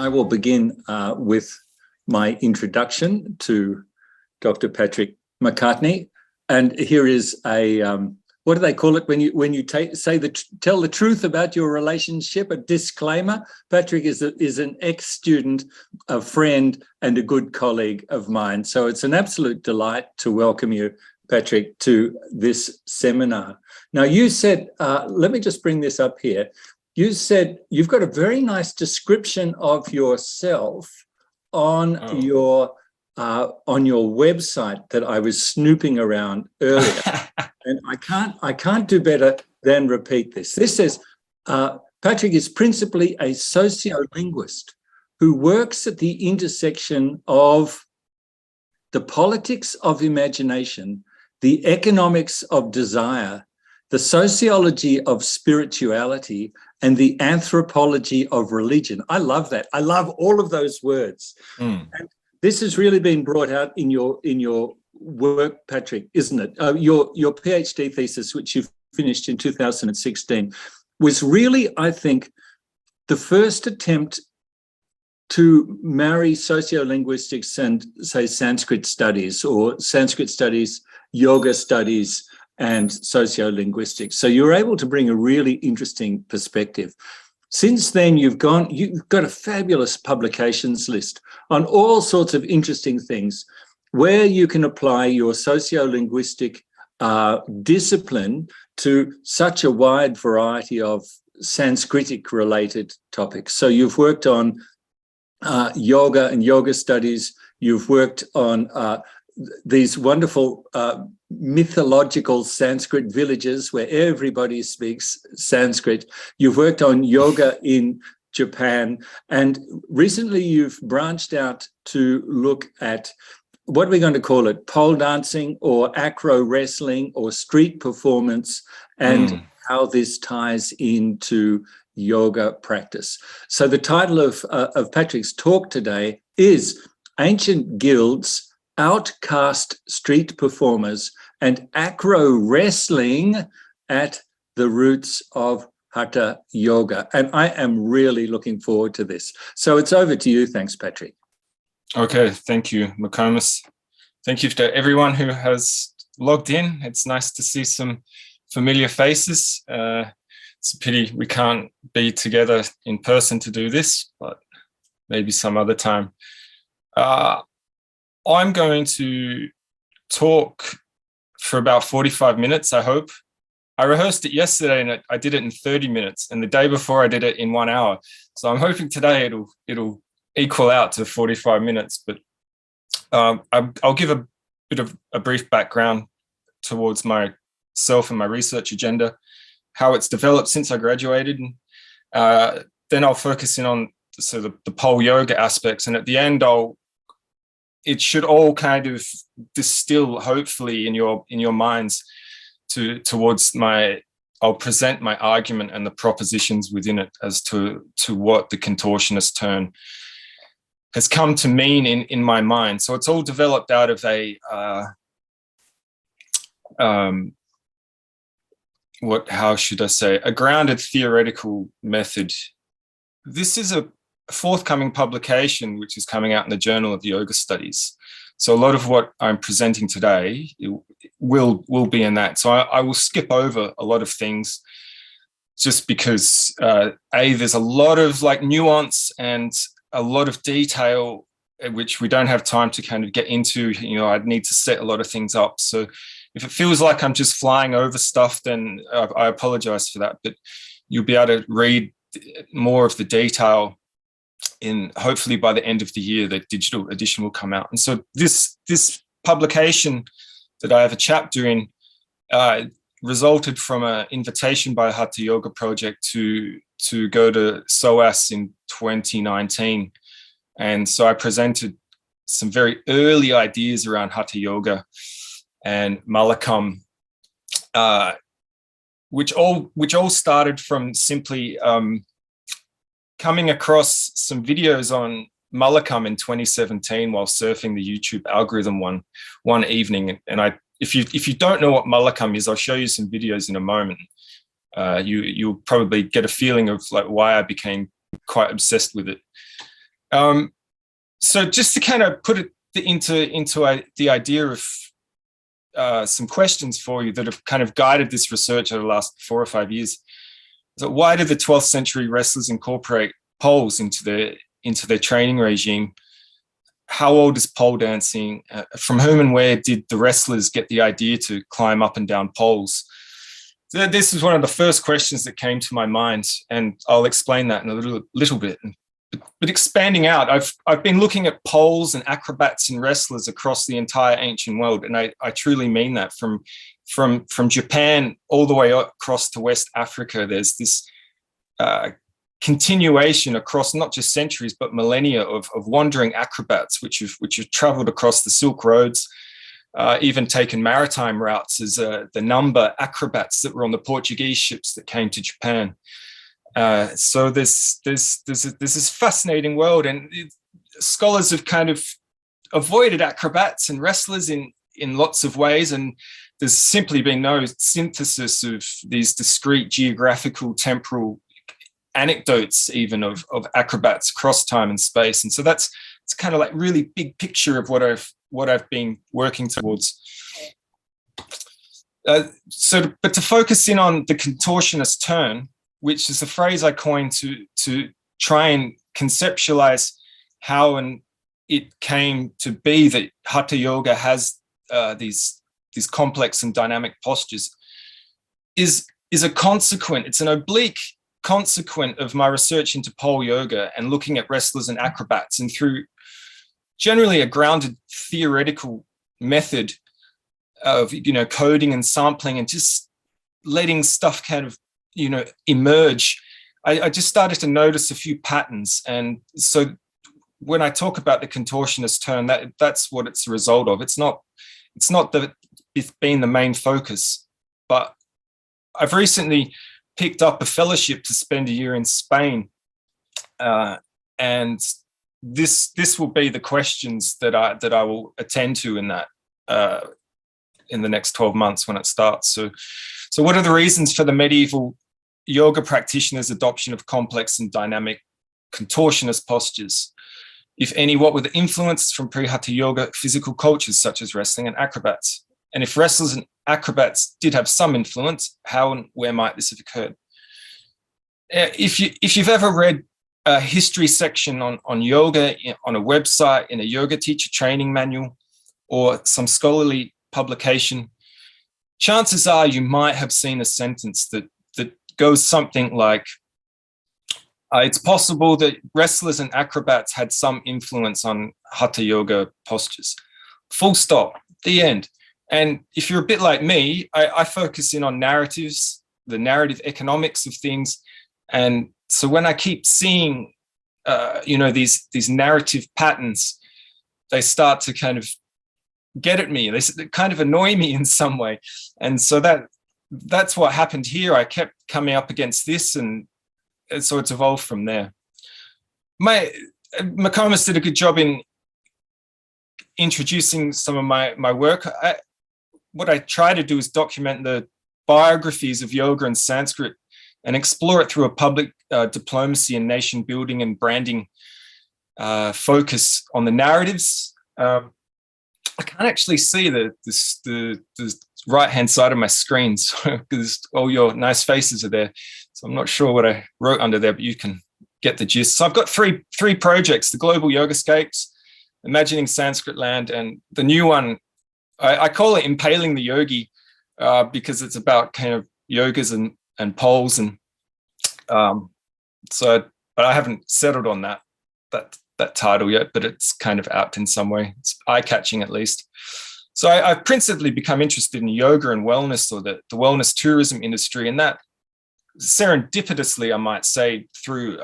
I will begin with my introduction to Dr. Patrick McCartney. And here is a, what do they call it when you tell the truth about your relationship, a disclaimer? Patrick is an ex-student, a friend, and a good colleague of mine. So it's an absolute delight to welcome you, Patrick, to this seminar. Now, you said, let me just bring this up here. You said you've got a very nice description of yourself on your website that I was snooping around earlier, and I can't do better than repeat this. This says Patrick is principally a sociolinguist who works at the intersection of the politics of imagination, the economics of desire, the sociology of spirituality, and the anthropology of religion. I love that. I love all of those words. And this has really been brought out in your work, Patrick, isn't it? Your PhD thesis, which you finished in 2016, was really, I think, the first attempt to marry sociolinguistics and, say, Sanskrit studies, or Sanskrit studies, yoga studies, and sociolinguistics. So you're able to bring a really interesting perspective. Since then, you've got a fabulous publications list on all sorts of interesting things where you can apply your sociolinguistic discipline to such a wide variety of Sanskritic-related topics. So you've worked on yoga and yoga studies. You've worked on these wonderful mythological Sanskrit villages where everybody speaks Sanskrit. You've worked on yoga in Japan, and recently you've branched out to look at, what are we going to call it, pole dancing or acro wrestling or street performance, and how this ties into yoga practice. So the title of Patrick's talk today is Ancient Guilds, Outcast Street Performers, and Acro Wrestling at the Roots of Hatha Yoga. And I am really looking forward to this. So it's over to you. Thanks, Patrick. Okay, thank you, McComas. Thank you to everyone who has logged in. It's nice to see some familiar faces. It's a pity we can't be together in person to do this, but maybe some other time. I'm going to talk for about 45 minutes, I hope. I rehearsed it yesterday and I did it in 30 minutes, and the day before I did it in 1 hour. So I'm hoping today it'll equal out to 45 minutes, but I'll give a bit of a brief background towards myself and my research agenda, how it's developed since I graduated. Then I'll focus in on the pole yoga aspects, and at the end it should all kind of distill, hopefully, in your minds towards I'll present my argument and the propositions within it as to what the contortionist term has come to mean in my mind. So it's all developed out of a how should I say, a grounded theoretical method. This is a forthcoming publication which is coming out in the Journal of Yoga Studies. So a lot of what I'm presenting today will be in that. So I will skip over a lot of things just because there's a lot of nuance and a lot of detail which we don't have time to kind of get into. I'd need to set a lot of things up. So if it feels like I'm just flying over stuff, then I apologize for that, but you'll be able to read more of the detail hopefully by the end of the year. The digital edition will come out. And so this publication that I have a chapter in resulted from an invitation by Hatha Yoga Project to go to SOAS in 2019. And so I presented some very early ideas around Hatha Yoga and Malakam, which all started from simply coming across some videos on Malakam in 2017 while surfing the YouTube algorithm one evening. And if you don't know what Malakam is, I'll show you some videos in a moment. You'll probably get a feeling of why I became quite obsessed with it. So just to kind of put it into the idea of some questions for you that have kind of guided this research over the last 4 or 5 years. So why did the 12th century wrestlers incorporate poles into their training regime? How old is pole dancing? From whom and where did the wrestlers get the idea to climb up and down poles? So this is one of the first questions that came to my mind, and I'll explain that in a little bit. But expanding out, I've been looking at poles and acrobats and wrestlers across the entire ancient world, and I truly mean that. From Japan all the way across to West Africa, there's this continuation across not just centuries but millennia of wandering acrobats, which have travelled across the Silk Roads, even taken maritime routes as the number acrobats that were on the Portuguese ships that came to Japan. So there's this fascinating world, and scholars have kind of avoided acrobats and wrestlers in lots of ways, and there's simply been no synthesis of these discrete geographical, temporal anecdotes even of acrobats across time and space. And so it's kind of like really big picture of what I've been working towards. But to focus in on the contortionist turn, which is a phrase I coined to try and conceptualize how and it came to be that Hatha Yoga has these complex and dynamic postures, is a consequent, it's an oblique consequent of my research into pole yoga and looking at wrestlers and acrobats, and through generally a grounded theoretical method of, coding and sampling and just letting stuff kind of, emerge, I just started to notice a few patterns. And so when I talk about the contortionist turn, that's what it's a result of. It's not that it's been the main focus, but I've recently picked up a fellowship to spend a year in Spain, and this will be the questions that I will attend to in that in the next 12 months when it starts. So what are the reasons for the medieval yoga practitioners' adoption of complex and dynamic contortionist postures? If any, what were the influences from pre-Hatha Yoga physical cultures such as wrestling and acrobats? And if wrestlers and acrobats did have some influence, how and where might this have occurred? If you've ever read a history section on yoga on a website, in a yoga teacher training manual, or some scholarly publication, chances are you might have seen a sentence that goes something like, it's possible that wrestlers and acrobats had some influence on Hatha Yoga postures. Full stop, the end. And if you're a bit like me, I focus in on narratives, the narrative economics of things. And so when I keep seeing, these narrative patterns, they start to kind of get at me. They kind of annoy me in some way. And so that's what happened here. I kept coming up against this, and so it's evolved from there. McComas did a good job in introducing some of my work. What I try to do is document the biographies of yoga and Sanskrit and explore it through a public diplomacy and nation building and branding focus on the narratives. I can't actually see the right-hand side of my screen because all your nice faces are there. So I'm not sure what I wrote under there, but you can get the gist. So I've got three projects: the Global Yogascapes, Imagining Sanskrit Land, and the new one, I call it Impaling the Yogi because it's about kind of yogas and poles. And but I haven't settled on that title yet, but it's kind of apt in some way. It's eye-catching at least. So I've principally become interested in yoga and wellness, or the wellness tourism industry, and that serendipitously, I might say, through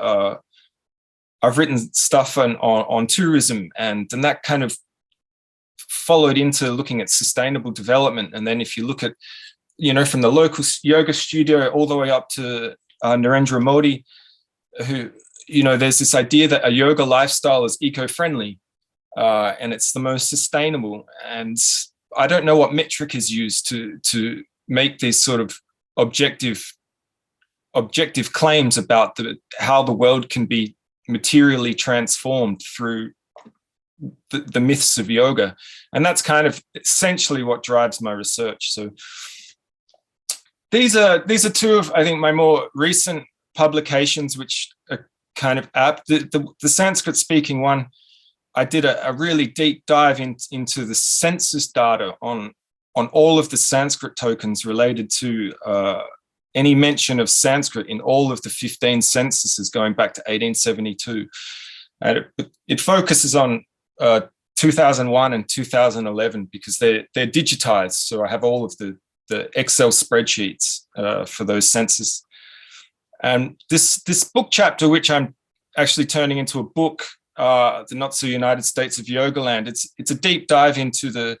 I've written stuff on tourism, and that kind of followed into looking at sustainable development. And then if you look at, from the local yoga studio all the way up to Narendra Modi, who, there's this idea that a yoga lifestyle is eco-friendly and it's the most sustainable. And I don't know what metric is used to make these sort of objective claims about how the world can be materially transformed through the myths of yoga. And that's kind of essentially what drives my research. So these are two of, I think, my more recent publications, which are kind of apt. The Sanskrit speaking one, I did a really deep dive into the census data on all of the Sanskrit tokens related to any mention of Sanskrit in all of the 15 censuses going back to 1872. And it focuses on 2001 and 2011 because they're digitized. So I have all of the Excel spreadsheets for those census. And this book chapter, which I'm actually turning into a book, the Not So United States of Yogaland, it's a deep dive into the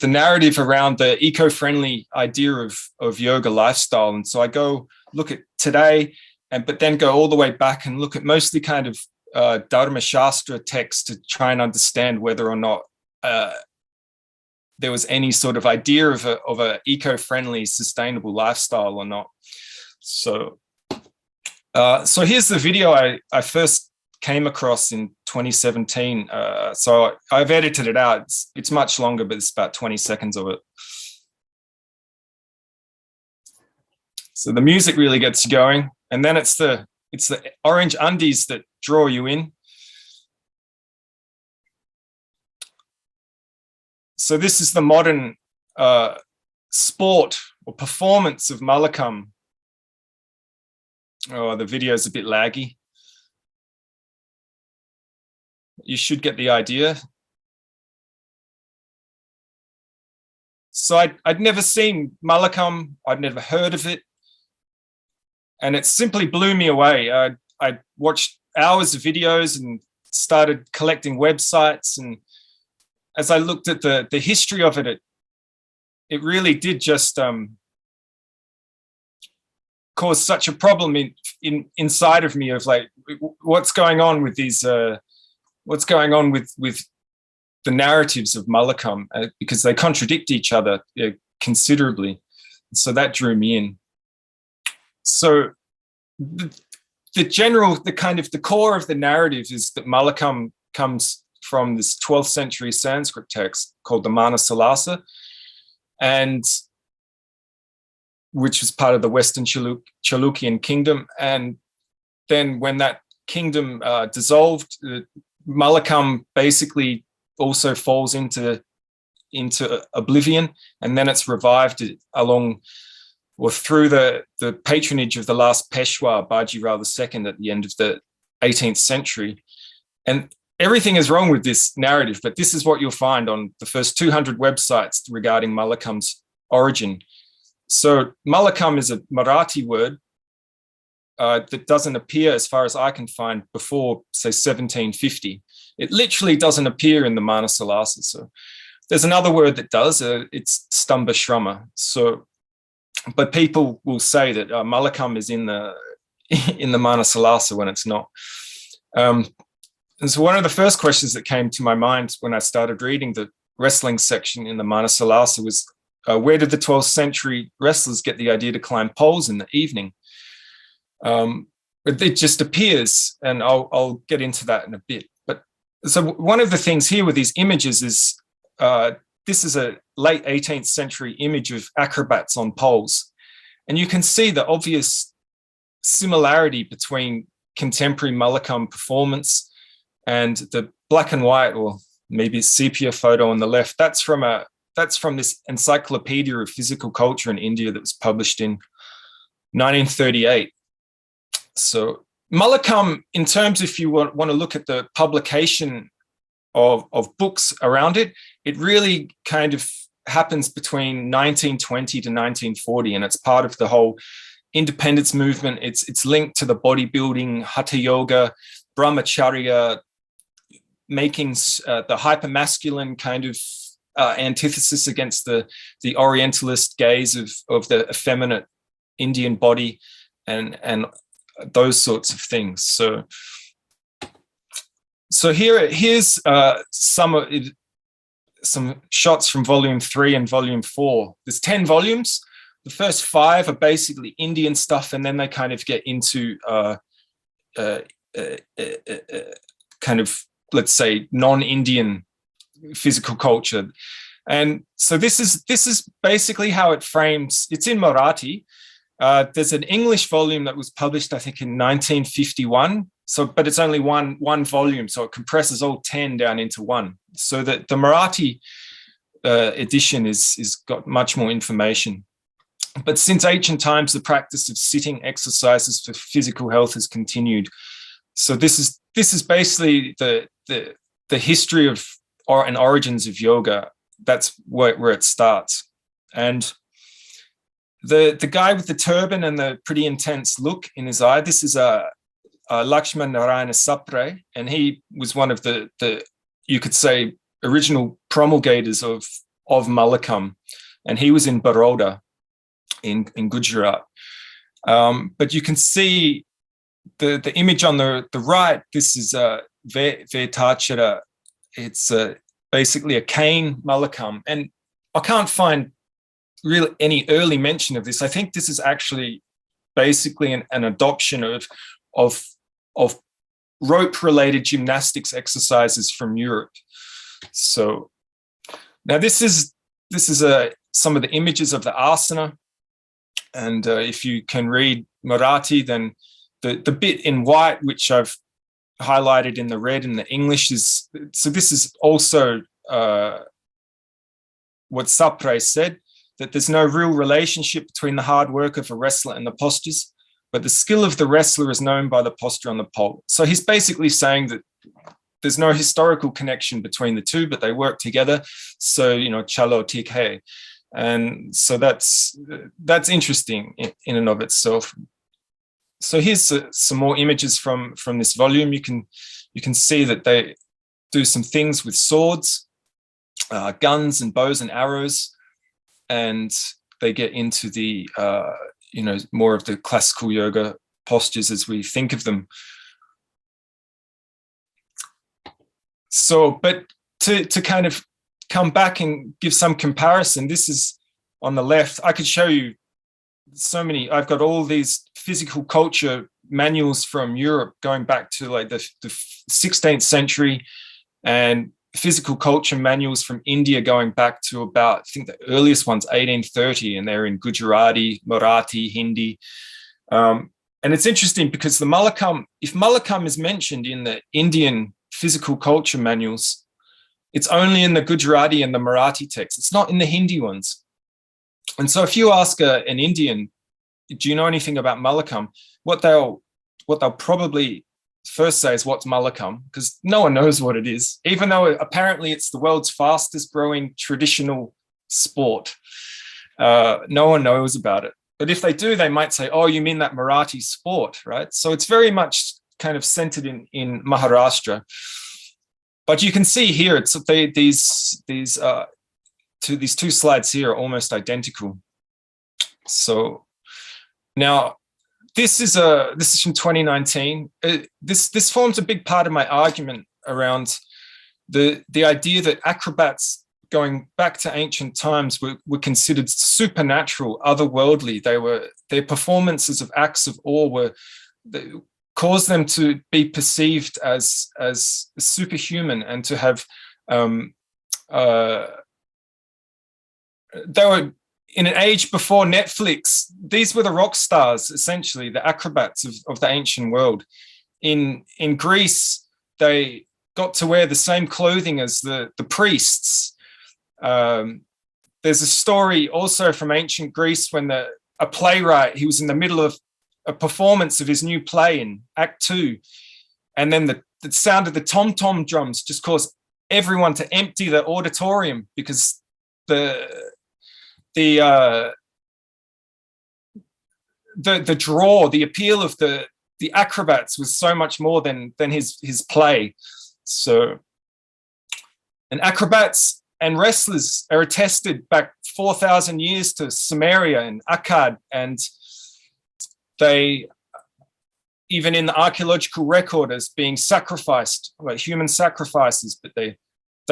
narrative around the eco-friendly idea of yoga lifestyle. And so I go look at today, but then go all the way back and look at mostly kind of Dharma Shastra texts to try and understand whether or not there was any sort of idea of a eco-friendly, sustainable lifestyle or not. So here's the video I first came across in 2017. So I've edited it out. It's much longer, but it's about 20 seconds of it. So the music really gets you going, and then it's the orange undies that draw you in. So this is the modern sport or performance of Malakam. Oh, the video's a bit laggy. You should get the idea. So I'd never seen Malakam. I'd never heard of it. And it simply blew me away. I watched hours of videos and started collecting websites. And as I looked at the history of it, it really did just cause such a problem inside of me of like, what's going on with these, what's going on with the narratives of Malakam, because they contradict each other considerably. So that drew me in. So the core of the narrative is that Malakam comes from this 12th century Sanskrit text called the Manasilasa, and which was part of the Western Chalukyan kingdom. And then when that kingdom dissolved, Malakam basically also falls into oblivion, and then it's revived along or through the patronage of the last Peshwa, Bajirao II, at the end of the 18th century. And everything is wrong with this narrative, but this is what you'll find on the first 200 websites regarding Malakam's origin. So Malakam is a Marathi word that doesn't appear, as far as I can find, before, say, 1750. It literally doesn't appear in the Manasilasa. So there's another word that does, it's Stambashrama. So, but people will say that Malakam is in the Manasilasa when it's not. And so one of the first questions that came to my mind when I started reading the wrestling section in the Manasilasa was, where did the 12th century wrestlers get the idea to climb poles in the evening? It just appears, and I'll get into that in a bit. But so one of the things here with these images is, this is a late 18th century image of acrobats on poles. And you can see the obvious similarity between contemporary Malakam performance and the black and white, or maybe sepia photo on the left. That's from this Encyclopedia of Physical Culture in India that was published in 1938. So Malakam, in terms, if you want to look at the publication of books around it, it really kind of happens between 1920 to 1940, and it's part of the whole independence movement. It's linked to the bodybuilding, hatha yoga, brahmacharya, making the hypermasculine kind of antithesis against the Orientalist gaze of the effeminate Indian body, and those sorts of things. So here's some shots from volume 3 and volume 4. There's 10 volumes. The first 5 are basically Indian stuff, and then they kind of get into kind of, let's say, non-Indian physical culture. And so this is basically how it frames. It's in Marathi. There's an English volume that was published, I think, in 1951. So, but it's only one volume, so it compresses all 10 down into one. So that the Marathi edition is got much more information. But since ancient times, the practice of sitting exercises for physical health has continued. So this is basically the history of and origins of yoga. That's where it starts. And the guy with the turban and the pretty intense look in his eye, this is Lakshman Narayana Sapre, and he was one of the you could say original promulgators of Malakam, and he was in Baroda in Gujarat. But you can see the image on the right. This is Vetachara. It's basically a cane Malakam, and I can't find really any early mention of this. I think this is actually basically an adoption of rope-related gymnastics exercises from Europe. So now this is some of the images of the asana, and if you can read Marathi, then the bit in white, which I've highlighted in the red in the English, is, so this is also what Sapre said, that there's no real relationship between the hard work of a wrestler and the postures, but the skill of the wrestler is known by the posture on the pole. So he's basically saying that there's no historical connection between the two, but they work together. So, chalo tik hai. And so that's interesting in and of itself. So here's some more images from this volume. You can see that they do some things with swords, guns and bows and arrows, and they get into the more of the classical yoga postures as we think of them. So, but to kind of come back and give some comparison, this is on the left. I could show you so many. I've got all these physical culture manuals from Europe going back to like the 16th century, and physical culture manuals from India going back to about, I think the earliest one's 1830, and they're in Gujarati, Marathi, Hindi. And it's interesting because the Malakam, if Malakam is mentioned in the Indian physical culture manuals, it's only in the Gujarati and the Marathi texts. It's not in the Hindi ones. And so if you ask an Indian, do you know anything about Malakam? What they'll probably first say is, what's Malakam? Because no one knows what it is, even though apparently it's the world's fastest growing traditional sport. No one knows about it. But if they do, they might say, oh, you mean that Marathi sport, right? So it's very much kind of centered in Maharashtra. But you can see here, it's these two slides here are almost identical. So now this is from 2019. This forms a big part of my argument around the idea that acrobats going back to ancient times were considered supernatural, otherworldly. Their performances of acts of awe caused them to be perceived as superhuman, and to have they were in an age before Netflix. These were the rock stars, essentially, the acrobats of the ancient world. In Greece, they got to wear the same clothing as the priests. There's a story also from ancient Greece when a playwright, he was in the middle of a performance of his new play in Act 2, and then the sound of the tom-tom drums just caused everyone to empty the auditorium, because the draw, the appeal of the acrobats was so much more than his play. So, and acrobats and wrestlers are attested back 4,000 years to Sumeria and Akkad, and they, even in the archaeological record, as being sacrificed, like human sacrifices, but they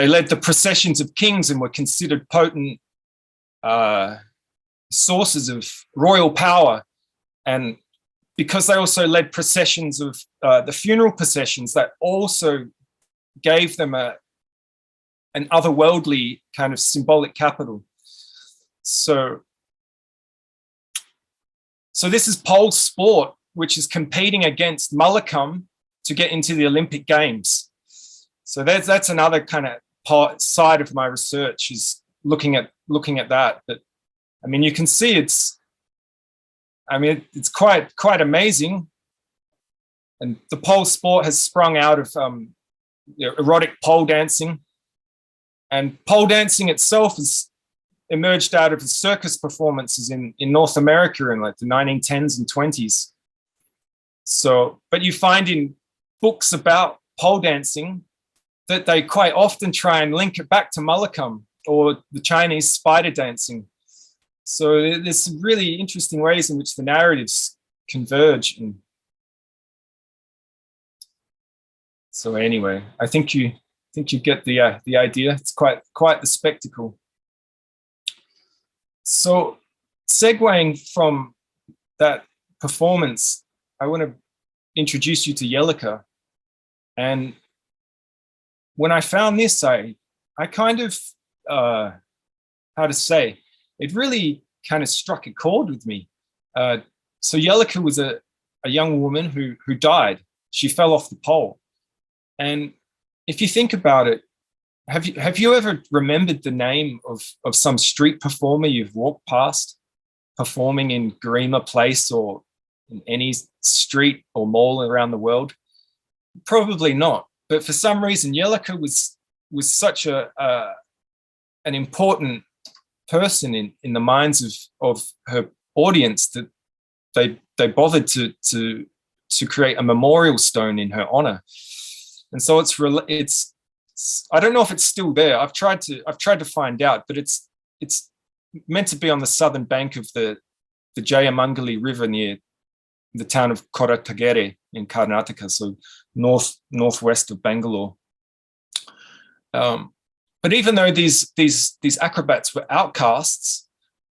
led the processions of kings and were considered potent sources of royal power. And because they also led processions of the funeral processions that also gave them an otherworldly kind of symbolic capital. So this is pole sport, which is competing against Malakam to get into the Olympic Games. So that's another kind of side of my research, is looking at that. But I mean, you can see it's quite amazing. And the pole sport has sprung out of erotic pole dancing, and pole dancing itself has emerged out of the circus performances in North America in like the 1910s and 20s. So, but you find in books about pole dancing that they quite often try and link it back to Malakam or the Chinese spider dancing. So there's some really interesting ways in which the narratives converge. And so anyway, I think you get the idea. It's quite the spectacle. So segueing from that performance, I want to introduce you to Jellicoe. And when I found this, I kind of, how to say, it really kind of struck a chord with me. So Jellicoe was a young woman who died. She fell off the pole. And if you think about it, have you ever remembered the name of some street performer you've walked past performing in Garima Place or in any street or mall around the world? Probably not. But for some reason, Jellicoe was such an important person in the minds of her audience that they bothered to create a memorial stone in her honor. And so it's I don't know if it's still there. I've tried to find out, but it's meant to be on the southern bank of the Jayamangali River near the town of Koratagere in Karnataka, so northwest of Bangalore. But even though these acrobats were outcasts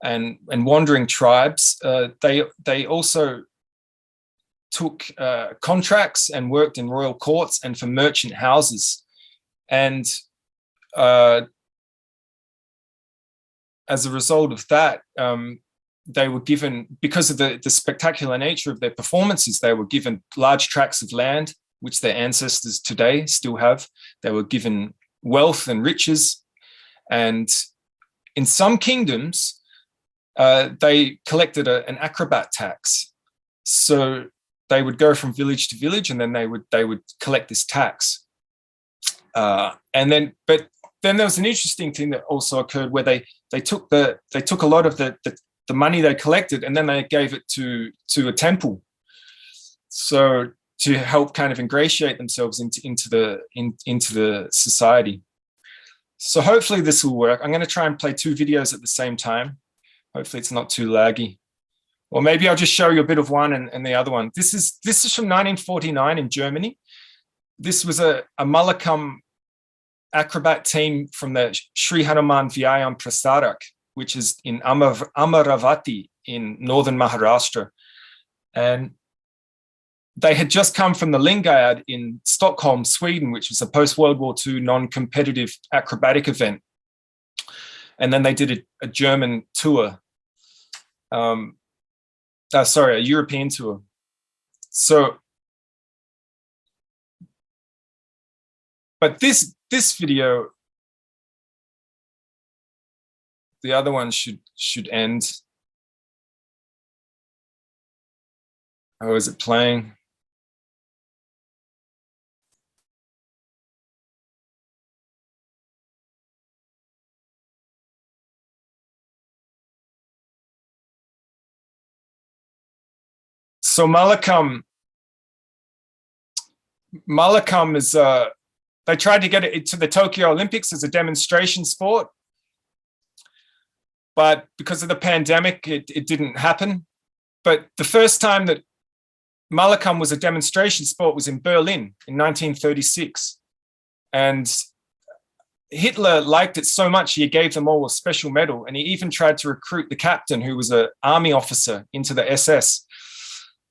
and wandering tribes, they also took contracts and worked in royal courts and for merchant houses. And as a result of that, they were given, because of the spectacular nature of their performances, they were given large tracts of land, which their ancestors today still have. They were given wealth and riches. And in some kingdoms, they collected an acrobat tax. So they would go from village to village, and then they would collect this tax. But then there was an interesting thing that also occurred where they took a lot of the money they collected, and then they gave it to a temple, so to help kind of ingratiate themselves into the society. So hopefully this will work. I'm going to try and play two videos at the same time. Hopefully it's not too laggy. Or maybe I'll just show you a bit of one and the other one. This is from 1949 in Germany. This was a Malakam acrobat team from the Sri Hanuman Vyayam Prasarak, which is in Amaravati in northern Maharashtra. And they had just come from the Lingayad in Stockholm, Sweden, which was a post-World War II non-competitive acrobatic event. And then they did a German tour. A European tour. So, but this video, the other one should end. Oh, is it playing? So Malakam is, they tried to get it to the Tokyo Olympics as a demonstration sport, but because of the pandemic, it didn't happen. But the first time that Malakam was a demonstration sport was in Berlin in 1936. And Hitler liked it so much, he gave them all a special medal. And he even tried to recruit the captain, who was an army officer, into the SS.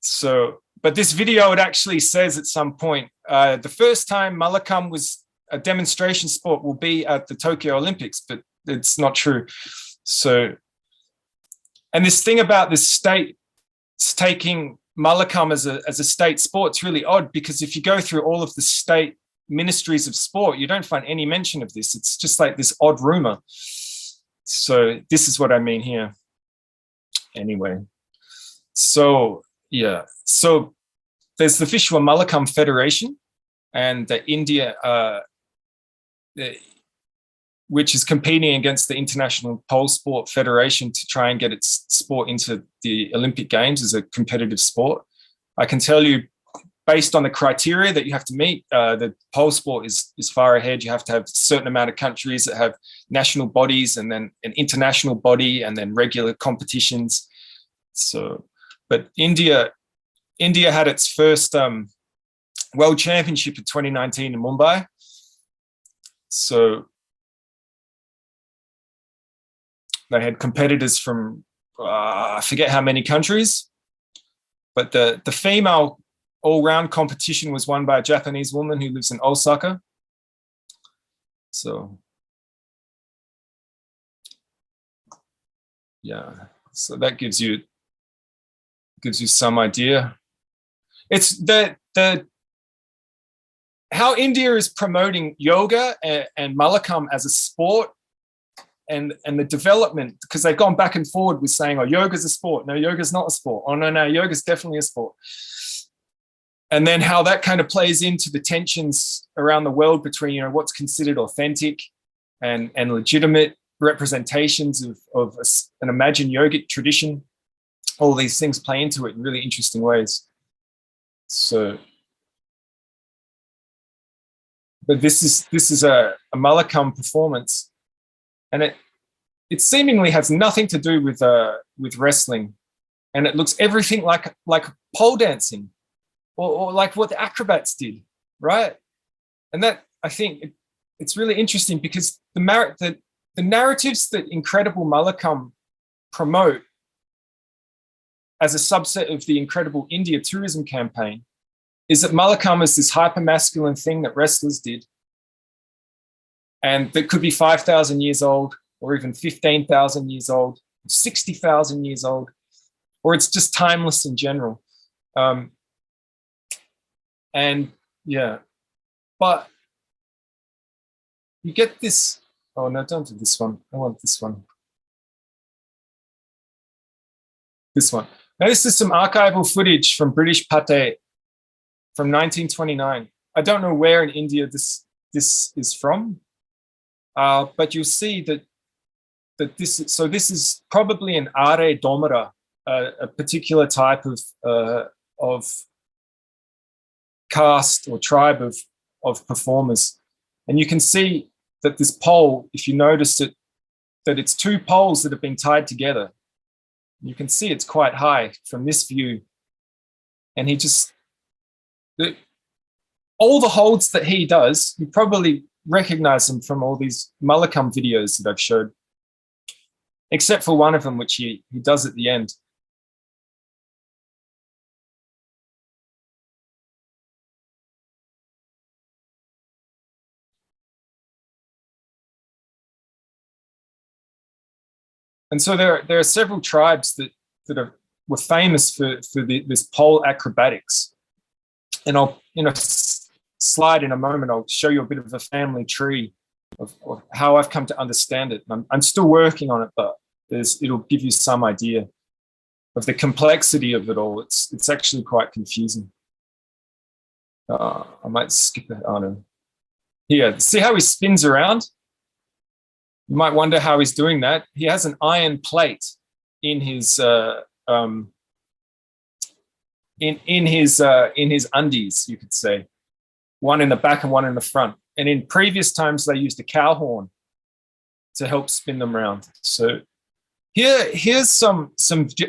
So, but this video, it actually says at some point, the first time Malakam was a demonstration sport will be at the Tokyo Olympics, but it's not true. So, and this thing about this state taking Malakam as a state sport, it's really odd, because if you go through all of the state ministries of sport, you don't find any mention of this. It's just like this odd rumor. So this is what I mean here. Anyway, so yeah, so there's the Vishwa Malakam Federation, and India, which is competing against the International Pole Sport Federation to try and get its sport into the Olympic Games as a competitive sport. I can tell you, based on the criteria that you have to meet, the pole sport is far ahead. You have to have a certain amount of countries that have national bodies, and then an international body, and then regular competitions. So, but India had its first World Championship in 2019 in Mumbai. So they had competitors from I forget how many countries, but the female all-round competition was won by a Japanese woman who lives in Osaka. So yeah, so that gives you some idea. It's the how India is promoting yoga and Malakam as a sport, and the development, because they've gone back and forward with saying, oh, yoga's a sport. No, yoga's not a sport. Oh, no, yoga's definitely a sport. And then how that kind of plays into the tensions around the world between, you know, what's considered authentic and legitimate representations of an imagined yogic tradition. All these things play into it in really interesting ways. So, but this is a Malakam performance, and it seemingly has nothing to do with wrestling, and it looks everything like pole dancing, or like what the acrobats did, right? And that, I think it's really interesting, because the narratives that Incredible Malakam promote as a subset of the Incredible India tourism campaign is that Malakam is this hyper-masculine thing that wrestlers did, and that could be 5,000 years old, or even 15,000 years old, 60,000 years old, or it's just timeless in general. And yeah, but you get this, oh no, don't do this one. I want this one. This one. Now this is some archival footage from British Pate from 1929. I don't know where in India this is from, but you'll see that this is probably an Are Domara, a particular type of caste or tribe of performers. And you can see that this pole, if you notice it, that it's two poles that have been tied together. You can see it's quite high from this view. And all the holds that he does, you probably recognize them from all these Malakam videos that I've showed, except for one of them, which he does at the end. And so there are several tribes that were famous for this pole acrobatics. And I'll, slide in a moment, I'll show you a bit of a family tree of how I've come to understand it. And I'm still working on it, but it'll give you some idea of the complexity of it all. It's actually quite confusing. I might skip it. Oh no. Here, see how he spins around? You might wonder how he's doing that. He has an iron plate in his in his undies, you could say, one in the back and one in the front. And in previous times, they used a cow horn to help spin them around. So here's some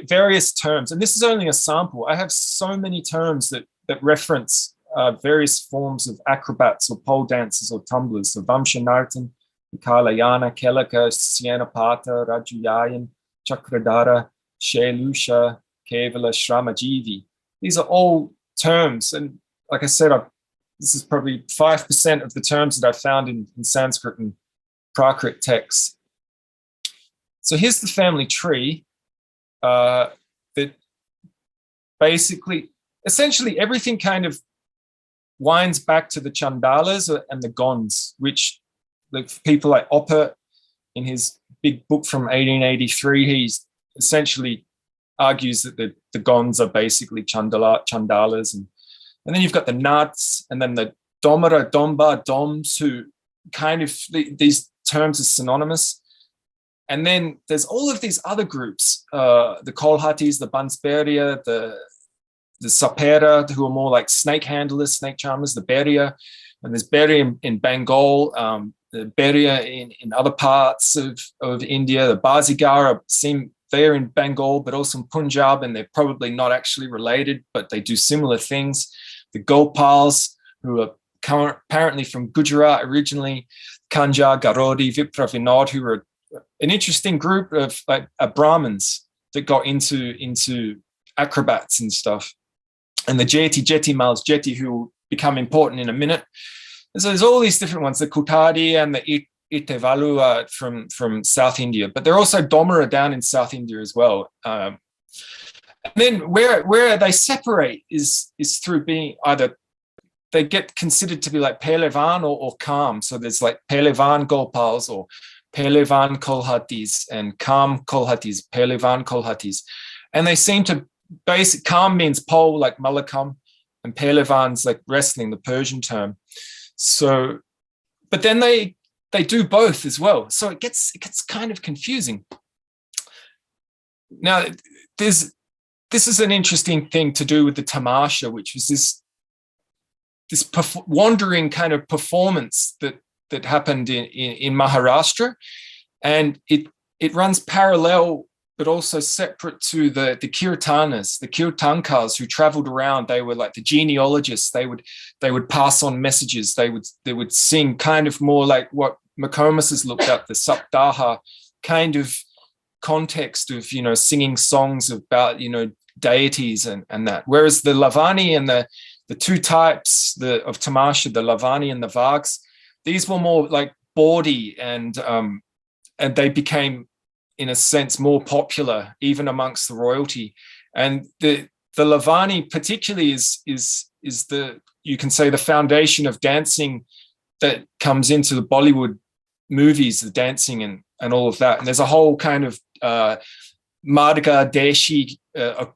various terms, and this is only a sample. I have so many terms that reference various forms of acrobats or pole dancers or tumblers. So Vamshanartan, Kalayana, Kelaka, Sienapata, Rajuyayan, Chakradara, Shailusha, Kevala, Shramajivi. these are all terms. And like I said, this is probably 5% of the terms that I found in Sanskrit and Prakrit texts. So here's the family tree that basically, essentially everything kind of winds back to the Chandalas and the Gonds, which the people like Oppert, in his big book from 1883, he's essentially argues that the Gonds are basically Chandalas. And then you've got the Nats, and then the Domara, Domba, Doms, who kind of, these terms are synonymous. And then there's all of these other groups, the Kolhatis, the Bansperia, the Sapera, who are more like snake handlers, snake charmers, the Beria, and there's Beria in Bengal, the Beria in other parts of India, the Bazigara they're in Bengal, but also in Punjab, and they're probably not actually related, but they do similar things. The Gopals, who are apparently from Gujarat originally, Kanja, Garodi, Vipra, Vinod, who are an interesting group of like Brahmins that got into acrobats and stuff. And the Jeti males, Jeti, who will become important in a minute. And so there's all these different ones, the Kutadi and the Itevalu from South India, but they're also Domara down in South India as well. And then where they separate is through being either, they get considered to be like Pehlevan or Kam. So there's like Pehlevan Gopals or Pehlevan Kolhatis and Kam Kolhatis, Pehlevan Kolhatis. And they seem to Kam means pole, like Malakam, and Pehlevan's like wrestling, the Persian term. So, but then they do both as well. So it gets kind of confusing. Now, this is an interesting thing to do with the tamasha, which was this wandering kind of performance that happened in Maharashtra, and it runs parallel but also separate to the kirtanas, the kirtankars who traveled around. They were like the genealogists. They would pass on messages. They would sing kind of more like what McComas has looked at, the Saptaha kind of context of, singing songs about, deities and that. Whereas the Lavani and the two types of tamasha, the Lavani and the Vags, these were more like bawdy and they became, in a sense, more popular even amongst the royalty. And the Lavani particularly is the, you can say, the foundation of dancing that comes into the Bollywood movies, the dancing and all of that. And there's a whole kind of Marga Deshi, a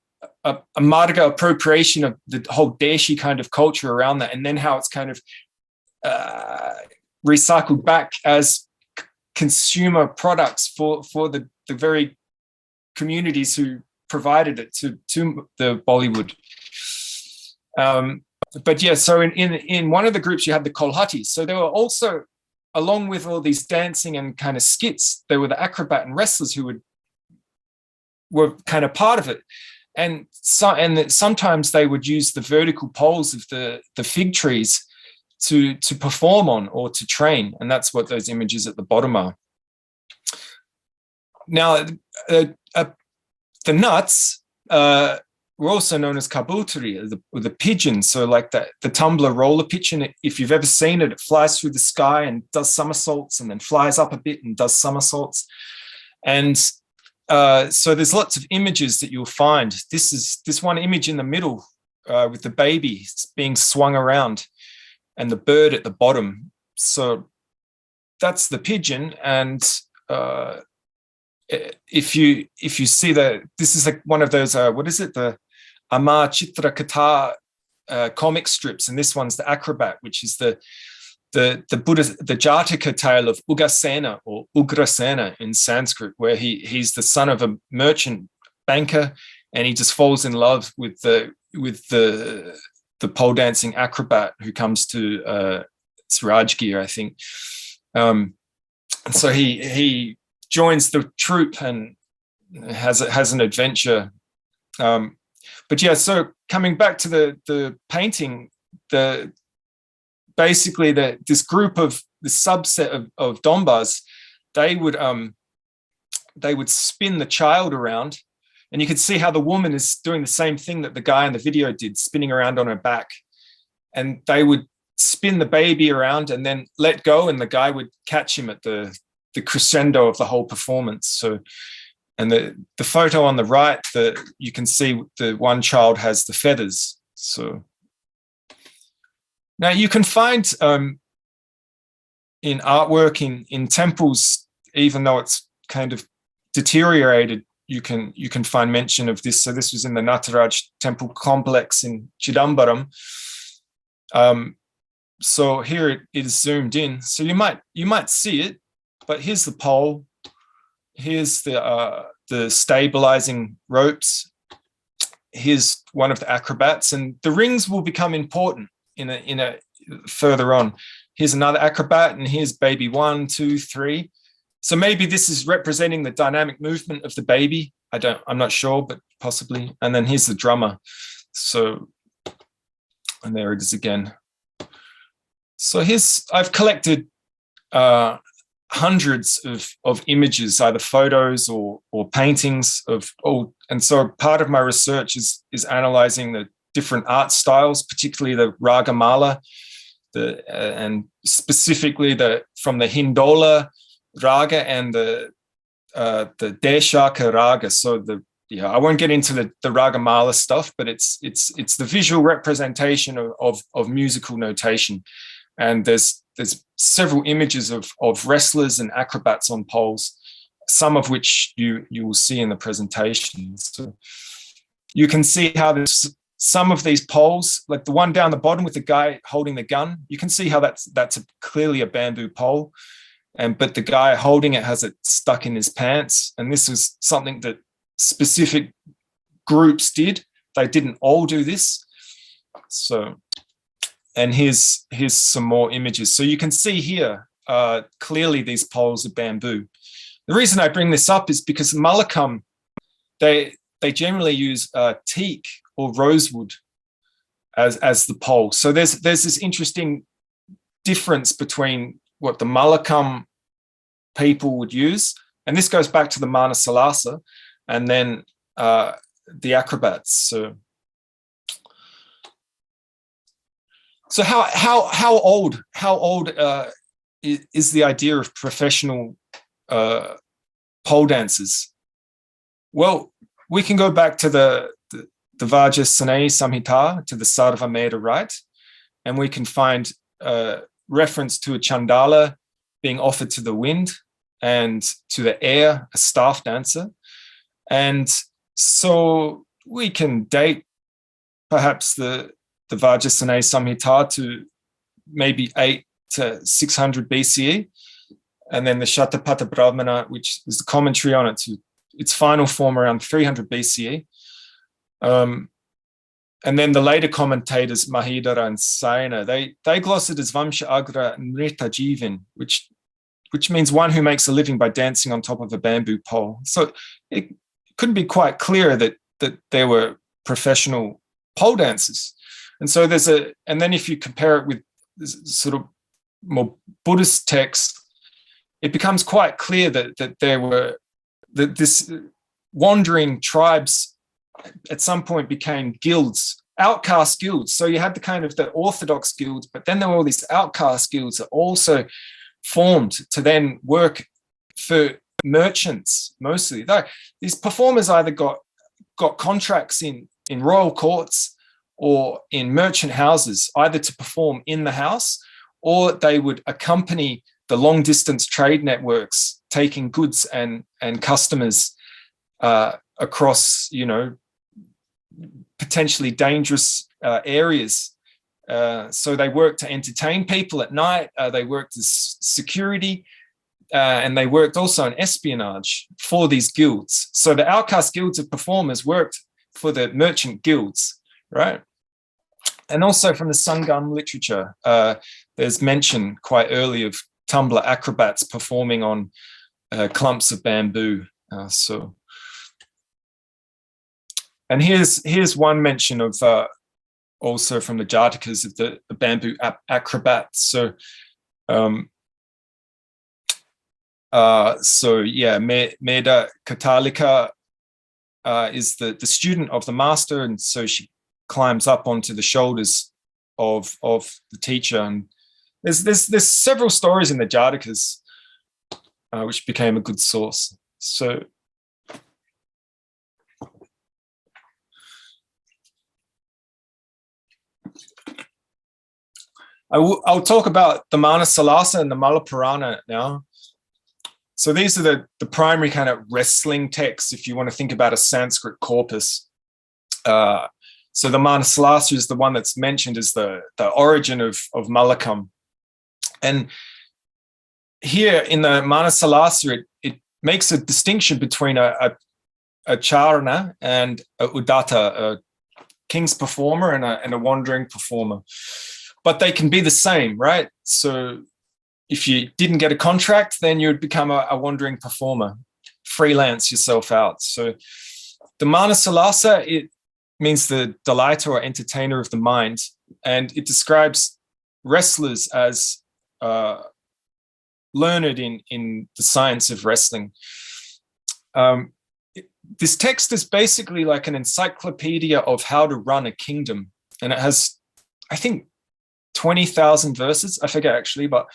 Marga appropriation of the whole Deshi kind of culture around that, and then how it's kind of recycled back as consumer products for the very communities who provided it to the Bollywood. But yeah, so in one of the groups you had the Kolhatis. So there were also, along with all these dancing and kind of skits, there were the acrobat and wrestlers who were kind of part of it. And sometimes they would use the vertical poles of the fig trees to perform on or to train. And that's what those images at the bottom are. Now, the nuts were also known as kabutari, the pigeon. So like the tumbler roller pigeon, if you've ever seen it, it flies through the sky and does somersaults and then flies up a bit and does somersaults. And so there's lots of images that you'll find. This one image in the middle with the baby being swung around and the bird at the bottom. So that's the pigeon. And if you see that, this is like one of those, what is it? The Amar Chitra Katha comic strips. And this one's the acrobat, which is the Buddha, the Jataka tale of Ugasena or Ugrasena in Sanskrit, where he's the son of a merchant banker, and he just falls in love with the pole dancing acrobat who comes to Rajgir, I think. And so he joins the troupe and has an adventure. But yeah, so coming back to the painting, basically this group of the subset of Dombas, they would spin the child around And you can see how the woman is doing the same thing that the guy in the video did, spinning around on her back. And they would spin the baby around and then let go, and the guy would catch him at the crescendo of the whole performance. So, and the photo on the right, you can see the one child has the feathers. So now you can find in artwork in temples, even though it's kind of deteriorated, you can find mention of this. So this was in the Nataraj temple complex in Chidambaram. So here it is zoomed in. So you might see it, but here's the pole. Here's the stabilizing ropes. Here's one of the acrobats, and the rings will become important in a further on. Here's another acrobat, and here's baby 1, 2, 3. So maybe this is representing the dynamic movement of the baby. I'm not sure, but possibly. And then here's the drummer. So, and there it is again. So I've collected hundreds of images, either photos or paintings of all. And so part of my research is analyzing the different art styles, particularly the Ragamala, and specifically from the Hindola Raga and the Deshaka Raga. So I won't get into the Ragamala stuff, but it's the visual representation of musical notation. And there's several images of wrestlers and acrobats on poles, some of which you will see in the presentation. So you can see how there's some of these poles, like the one down the bottom with the guy holding the gun, you can see how that's clearly a bamboo pole. But the guy holding it has it stuck in his pants. And this was something that specific groups did. They didn't all do this. So, and here's some more images. So you can see here, clearly these poles are bamboo. The reason I bring this up is because Malakam, they generally use teak or rosewood as the pole. So there's this interesting difference between what the Malakam people would use, and this goes back to the Mana Salasa, and then the acrobats. So how old is the idea of professional pole dancers? Well, we can go back to the Vajrasaneyi Samhita, to the Sarva Meda rite, and we can find reference to a chandala being offered to the wind and to the air, a staff dancer. And so we can date perhaps the Vajrasaneyi Samhita to maybe 8 to 600 BCE. And then the Shatapatha Brahmana, which is the commentary on it, to its final form around 300 BCE. And then the later commentators, Mahidara and Saina, they gloss it as Vamsha Agra Nrita Jivin, which means one who makes a living by dancing on top of a bamboo pole. So it couldn't be quite clear that there were professional pole dancers. And so and then if you compare it with sort of more Buddhist texts, it becomes quite clear that this wandering tribes at some point became guilds, outcast guilds. So you had the kind of the orthodox guilds, but then there were all these outcast guilds that also formed to then work for merchants mostly. These performers either got contracts in royal courts or in merchant houses, either to perform in the house, or they would accompany the long distance trade networks taking goods and customers across, potentially dangerous areas. So they worked to entertain people at night. They worked as security, and they worked also in espionage for these guilds. So the outcast guilds of performers worked for the merchant guilds, right? And also from the Sangam literature, there's mention quite early of tumbler acrobats performing on clumps of bamboo. And here's one mention of also from the Jatakas of the bamboo acrobats. So Meda Katalika is the student of the master, and so she climbs up onto the shoulders of the teacher. And there's several stories in the Jatakas which became a good source. So I'll talk about the Manasalasa and the Malapurana now. So these are the primary kind of wrestling texts, if you want to think about a Sanskrit corpus. So the Manasalasa is the one that's mentioned as the origin of Malakam. And here in the Manasalasa, it makes a distinction between a charana and a udatta, a king's performer and a wandering performer. But they can be the same, right? So if you didn't get a contract, then you would become a wandering performer, freelance yourself out. So the Manasalasa, it means the delighter or entertainer of the mind, and it describes wrestlers as learned in the science of wrestling. This text is basically like an encyclopedia of how to run a kingdom, and it has, I think, 20,000 verses. I forget actually, but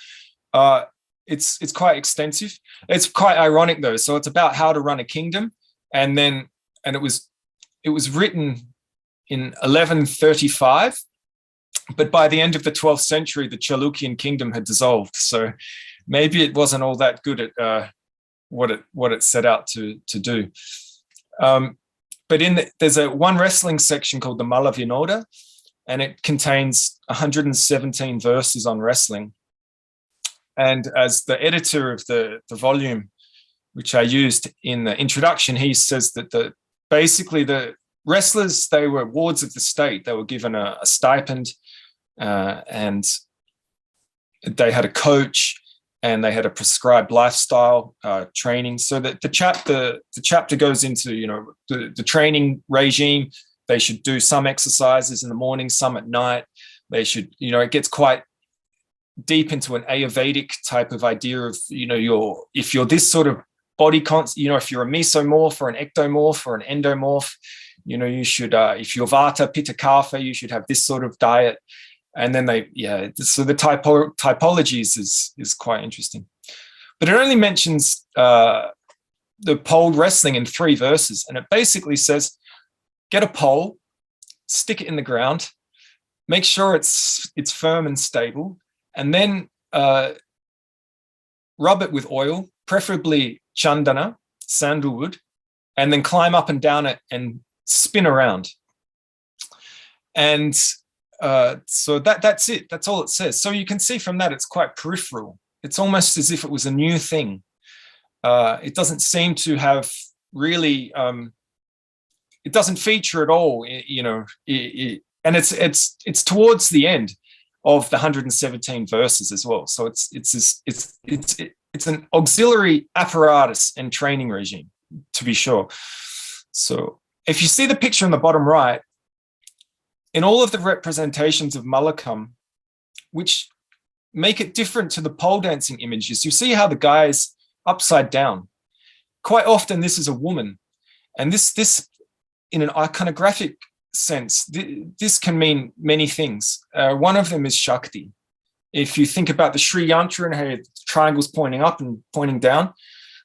it's quite extensive. It's quite ironic though. So it's about how to run a kingdom, and it was written in 1135, but by the end of the 12th century, the Chalukyan kingdom had dissolved. So maybe it wasn't all that good at what it set out to do. But there's one wrestling section called the Malavinoda, and it contains 117 verses on wrestling. And as the editor of the volume, which I used in the introduction, he says that basically the wrestlers, they were wards of the state. They were given a stipend, and they had a coach, and they had a prescribed lifestyle training. So that the chapter goes into, the training regime. They should do some exercises in the morning, some at night. They should, it gets quite deep into an Ayurvedic type of idea of, if you're this sort of body, if you're a mesomorph or an ectomorph or an endomorph, you should, if you're Vata, Pitta, Kapha, you should have this sort of diet. And then so the typologies is quite interesting. But it only mentions the pole wrestling in 3 verses. And it basically says, get a pole, stick it in the ground, make sure it's firm and stable, and then rub it with oil, preferably chandana, sandalwood, and then climb up and down it and spin around. And so that's it. That's all it says. So you can see from that it's quite peripheral. It's almost as if it was a new thing. It doesn't seem to have really... it doesn't feature at all, and it's towards the end of the 117 verses as well. So it's an auxiliary apparatus and training regime, to be sure. So if you see the picture in the bottom right, in all of the representations of Malakam, which make it different to the pole dancing images, you see how the guy is upside down. Quite often this is a woman, and this in an iconographic sense, this can mean many things. One of them is Shakti. If you think about the Sri Yantra and how the triangles pointing up and pointing down,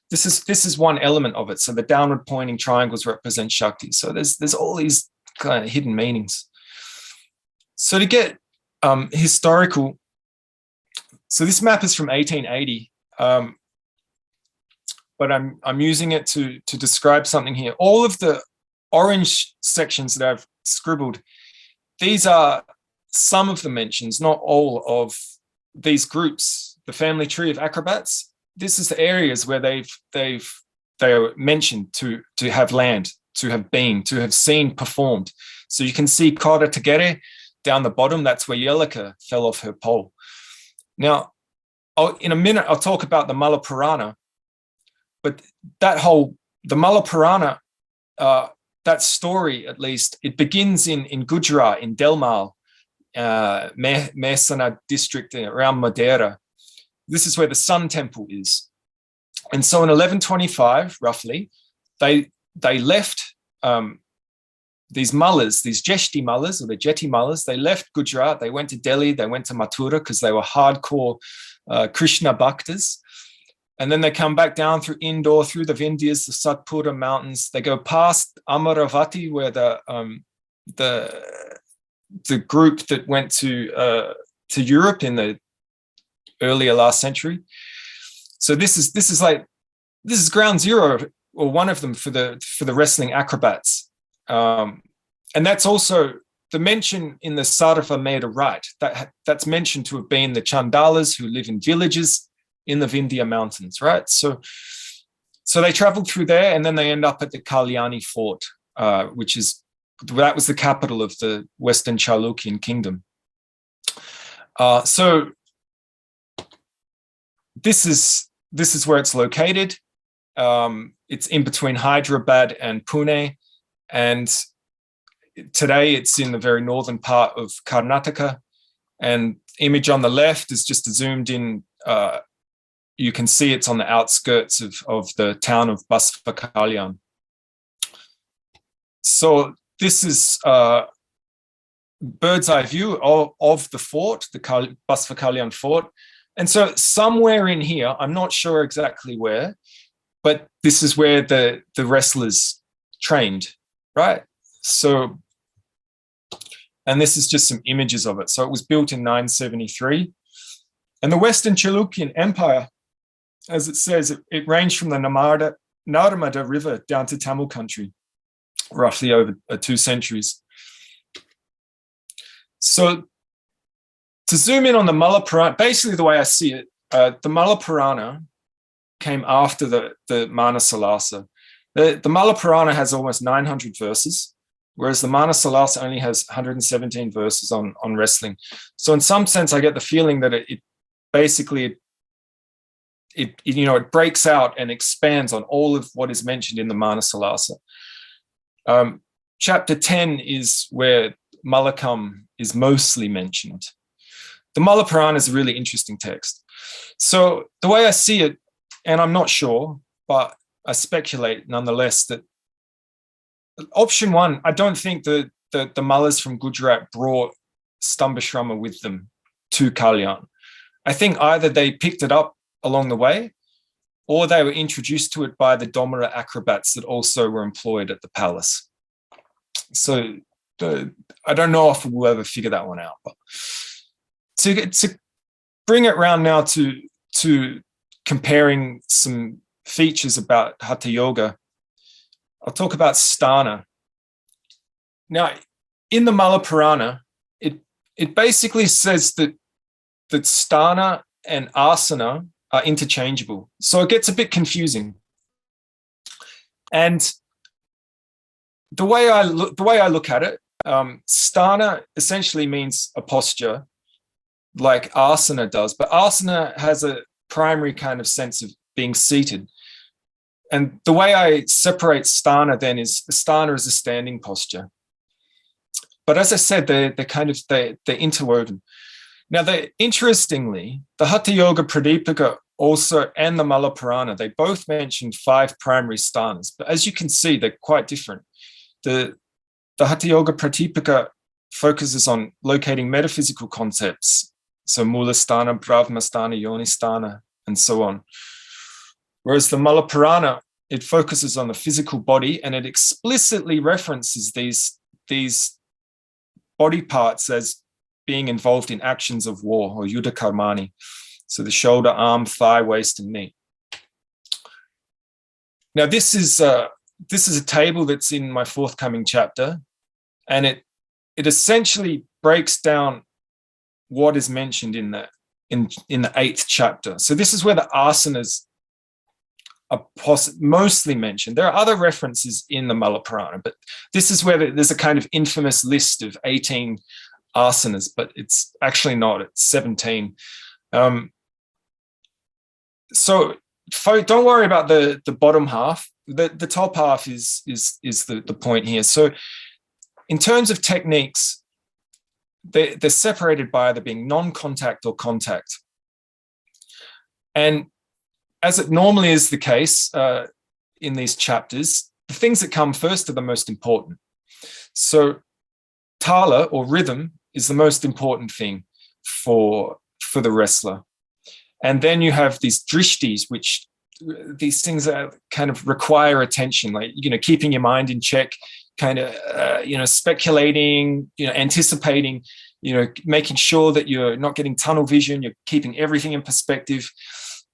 this is one element of it. So the downward pointing triangles represent Shakti. So there's all these kind of hidden meanings. So to get historical, so this map is from 1880, but I'm using it to describe something here. All of the orange sections that I've scribbled, these are some of the mentions, not all of these groups. The family tree of acrobats, this is the areas where they are mentioned to have land, to have been, to have seen performed. So you can see Kora Tagere down the bottom, that's where Yelika fell off her pole. Now, in a minute, I'll talk about the Malapurana, but the Malapurana, that story, at least, it begins in Gujarat, in Delmal, Mehsana district around Madeira. This is where the Sun Temple is. And so in 1125, roughly, they left mullahs, these Jeshti mullahs or the Jeti mullahs, they left Gujarat, they went to Delhi, they went to Mathura because they were hardcore Krishna bhaktas. And then they come back down through Indore, through the Vindhyas, the Satpura mountains. They go past Amaravati, where the group that went to Europe in the earlier last century. So this is ground zero, or one of them, for the wrestling acrobats. And that's also the mention in the Sarva Meda Rite. That's mentioned to have been the Chandalas who live in villages in the Vindhya mountains, right? So they traveled through there, and then they end up at the Kalyani fort, that was the capital of the Western Chalukyan kingdom. So this is where it's located. It's in between Hyderabad and Pune, and today it's in the very northern part of Karnataka. And image on the left is just a zoomed in. You can see it's on the outskirts of the town of Basvakalyan. So this is bird's eye view of the fort, the Basvakalyan fort. And so somewhere in here, I'm not sure exactly where, but this is where the wrestlers trained, right? So, and this is just some images of it. So it was built in 973. And the Western Chalukyan Empire, as it says, it ranged from the Narmada River down to Tamil country, roughly over 2 centuries. So to zoom in on the Mala Purana, basically the way I see it, the Mala Purana came after the Manasalasa. The Mala Purana has almost 900 verses, whereas the Manasalasa only has 117 verses on wrestling. So in some sense, I get the feeling that it basically it breaks out and expands on all of what is mentioned in the Manasalasa. Chapter 10 is where Malakam is mostly mentioned. The Mala Purana is a really interesting text. So the way I see it, and I'm not sure, but I speculate nonetheless that option one, I don't think the Mullahs from Gujarat brought Stambhashrama with them to Kalyan. I think either they picked it up along the way, or they were introduced to it by the Domara acrobats that also were employed at the palace. So I don't know if we'll ever figure that one out. But to bring it around now to comparing some features about Hatha Yoga, I'll talk about sthana. Now, in the Mala Purana, it basically says that sthana and asana are interchangeable. So it gets a bit confusing. And the way I look at it, sthana essentially means a posture like asana does, but asana has a primary kind of sense of being seated. And the way I separate sthana then is sthana is a standing posture. But as I said, they're interwoven. Now, interestingly, the Hatha Yoga Pradipika also and the Mala Purana, they both mention 5 primary sthanas. But as you can see, they're quite different. The Hatha Yoga Pradipika focuses on locating metaphysical concepts. So Mula Sthana, Brahma Sthana, Yoni Sthana, and so on. Whereas the Mala Purana, it focuses on the physical body, and it explicitly references these body parts as being involved in actions of war, or yuddha karmani. So the shoulder, arm, thigh, waist, and knee. Now this is a table that's in my forthcoming chapter, and it essentially breaks down what is mentioned in the 8th chapter. So this is where the asanas are mostly mentioned. There are other references in the Mala Purana, but this is where there's a kind of infamous list of 18 asanas, but it's actually not. It's 17. So don't worry about the bottom half. The top half is the point here. So in terms of techniques, they're separated by either being non-contact or contact. And as it normally is the case in these chapters, the things that come first are the most important. So tala, or rhythm, is the most important thing for the wrestler. And then you have these drishtis, which these things that kind of require attention, like, keeping your mind in check, kind of, speculating, anticipating, making sure that you're not getting tunnel vision, you're keeping everything in perspective.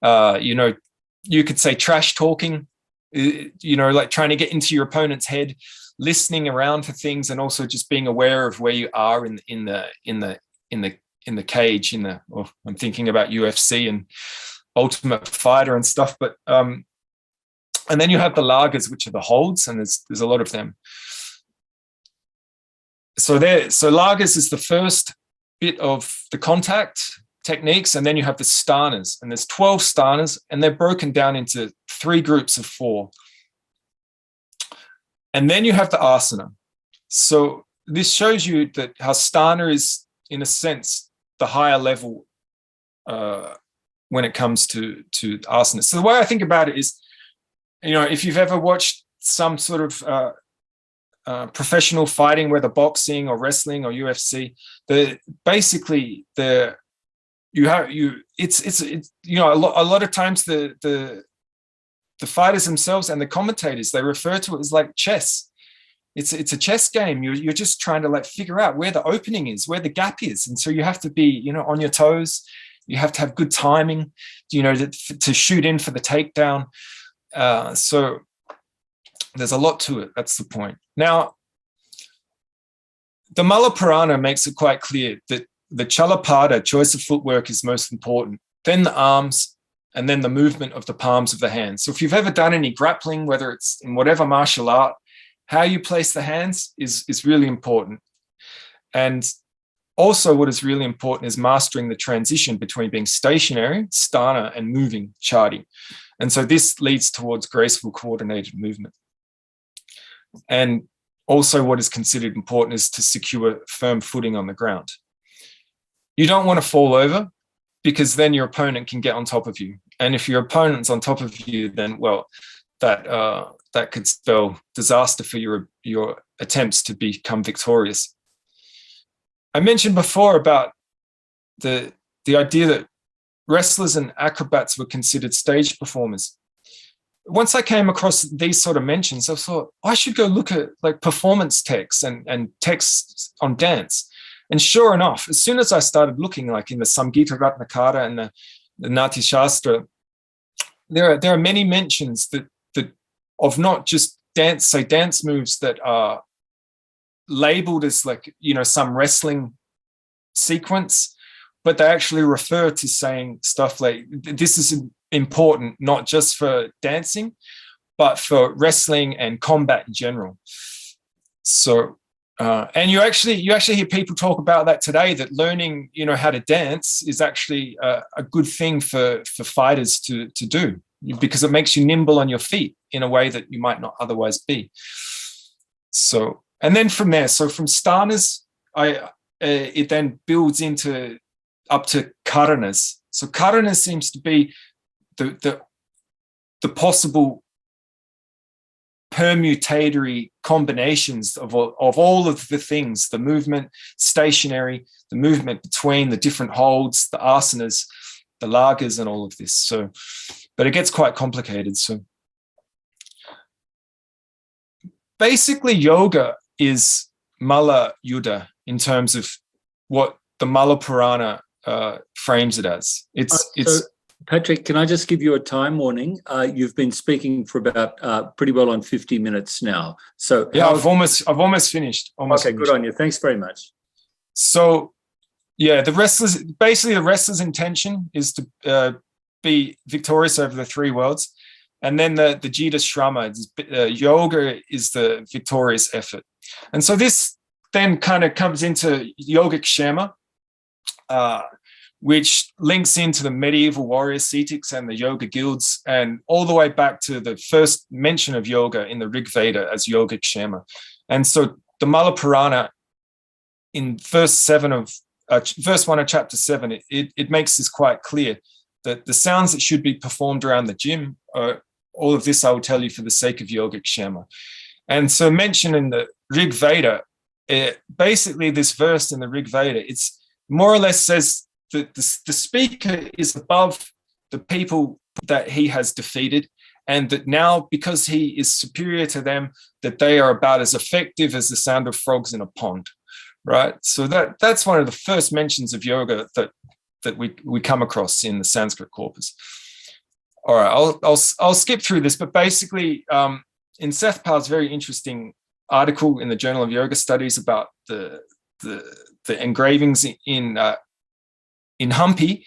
You could say trash talking, like trying to get into your opponent's head, listening around for things, and also just being aware of where you are in the cage. I'm thinking about UFC and Ultimate Fighter and stuff, but and then you have the lagas, which are the holds, and there's a lot of them. So lagas is the first bit of the contact techniques, and then you have the stanas, and there's 12 stanas, and they're broken down into 3 groups of 4. And then you have the asana. So this shows you that how stana is, in a sense, the higher level when it comes to asana. So the way I think about it is, if you've ever watched some sort of professional fighting, whether boxing or wrestling or UFC, a lot of times the fighters themselves and the commentators, they refer to it as like chess. It's a chess game. You're just trying to like figure out where the opening is, where the gap is, and so you have to be on your toes. You have to have good timing, to shoot in for the takedown. So there's a lot to it. That's the point. Now, the Mala Purana makes it quite clear that the Chalapada, choice of footwork, is most important, then the arms, and then the movement of the palms of the hands. So if you've ever done any grappling, whether it's in whatever martial art, how you place the hands is really important. And also what is really important is mastering the transition between being stationary, sthana, and moving, chadi. And so this leads towards graceful, coordinated movement. And also what is considered important is to secure firm footing on the ground. You don't want to fall over, because then your opponent can get on top of you. And if your opponent's on top of you, then, well, that could spell disaster for your attempts to become victorious. I mentioned before about the idea that wrestlers and acrobats were considered stage performers. Once I came across these sort of mentions, I thought I should go look at like performance texts and texts on dance. And sure enough, as soon as I started looking, like in the Samgita Ratnakara and the Nati Shastra, there are many mentions that of not just dance moves that are labeled as like, some wrestling sequence, but they actually refer to saying stuff like, this is important not just for dancing, but for wrestling and combat in general. So, and you actually hear people talk about that today, that learning, how to dance is actually a good thing for fighters to do, because it makes you nimble on your feet in a way that you might not otherwise be. So, and then from there, so from sthanas, it then builds up to karanas. So karanas seems to be the possible permutatory combinations of all of the things, the movement, stationary, the movement between the different holds, the asanas, the lagas, and all of this. So, but it gets quite complicated. So basically yoga is Mala Yuddha in terms of what the Mala Purana frames it as. It's Patrick, can I just give you a time warning? You've been speaking for about pretty well on 50 minutes now. So yeah, I've almost finished. Good on you. Thanks very much. So yeah, the wrestler's intention is to be victorious over the 3 worlds, and then the Jita Shrama, yoga, is the victorious effort. And so this then kind of comes into yogic Kshema, which links into the medieval warrior Cetics and the yoga guilds, and all the way back to the first mention of yoga in the Rig Veda as yogic Kshema. And so the Mala Purana, in verse 1 of chapter 7, it makes this quite clear, that the sounds that should be performed around the gym are all of this I will tell you for the sake of yogic Kshema. And so mentioned in the Rig Veda, basically this verse in the Rig Veda, it's more or less says that the speaker is above the people that he has defeated, and that now, because he is superior to them, that they are about as effective as the sound of frogs in a pond, right? So that's one of the first mentions of yoga that we come across in the Sanskrit corpus. All right, I'll skip through this, but basically, in Seth Pal's very interesting article in the Journal of Yoga Studies about the engravings in Hampi,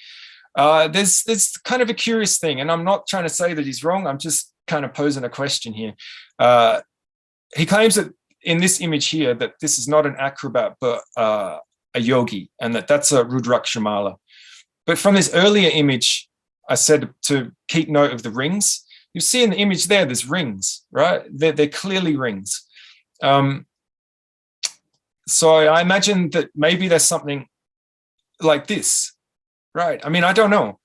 there's kind of a curious thing, and I'm not trying to say that he's wrong. I'm just kind of posing a question here. He claims that in this image here, that this is not an acrobat, but a yogi, and that's a Rudrakshamala. But from this earlier image, I said to keep note of the rings. You see in the image there's rings, right? They're clearly rings. So I imagine that maybe there's something like this, right? I mean, I don't know.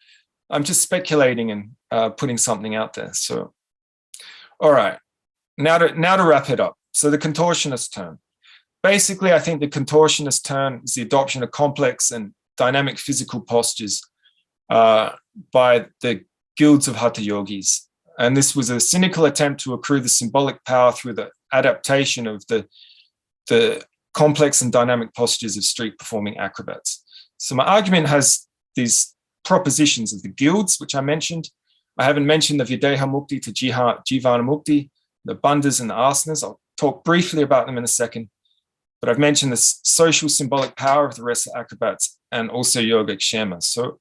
I'm just speculating and putting something out there. So, all right, now to wrap it up. So the contortionist turn. Basically, I think the contortionist turn is the adoption of complex and dynamic physical postures by the guilds of Hatha yogis. And this was a cynical attempt to accrue the symbolic power through the adaptation of the complex and dynamic postures of street performing acrobats. So my argument has these propositions of the guilds, which I mentioned. I haven't mentioned the Videha Mukti to Jivana Mukti, the Bandhas and the Asanas. I'll talk briefly about them in a second. But I've mentioned the social symbolic power of the rest of acrobats and also yogic Kshema. So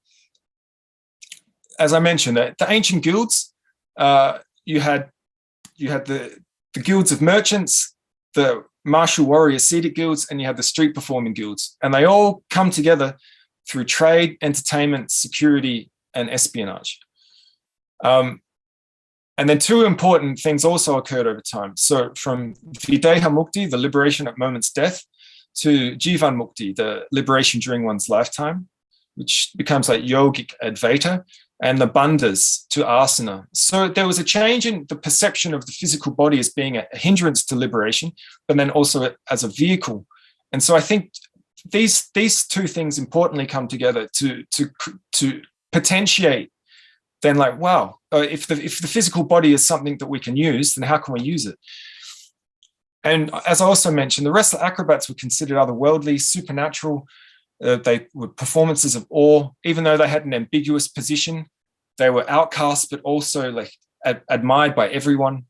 as I mentioned, the ancient guilds, you had the guilds of merchants, the martial warrior ascetic guilds, and you had the street performing guilds. And they all come together through trade, entertainment, security, and espionage. And then two important things also occurred over time. So from Videha Mukti, the liberation at moment's death, to Jivan Mukti, the liberation during one's lifetime, which becomes like yogic Advaita, and the bandhas to asana. So there was a change in the perception of the physical body as being a hindrance to liberation, but then also as a vehicle. And so I think these two things importantly come together to potentiate then, like, wow, if the physical body is something that we can use, then how can we use it? And as I also mentioned, the rest of the acrobats were considered otherworldly, supernatural. They were performances of awe, even though they had an ambiguous position. They were outcasts, but also like admired by everyone.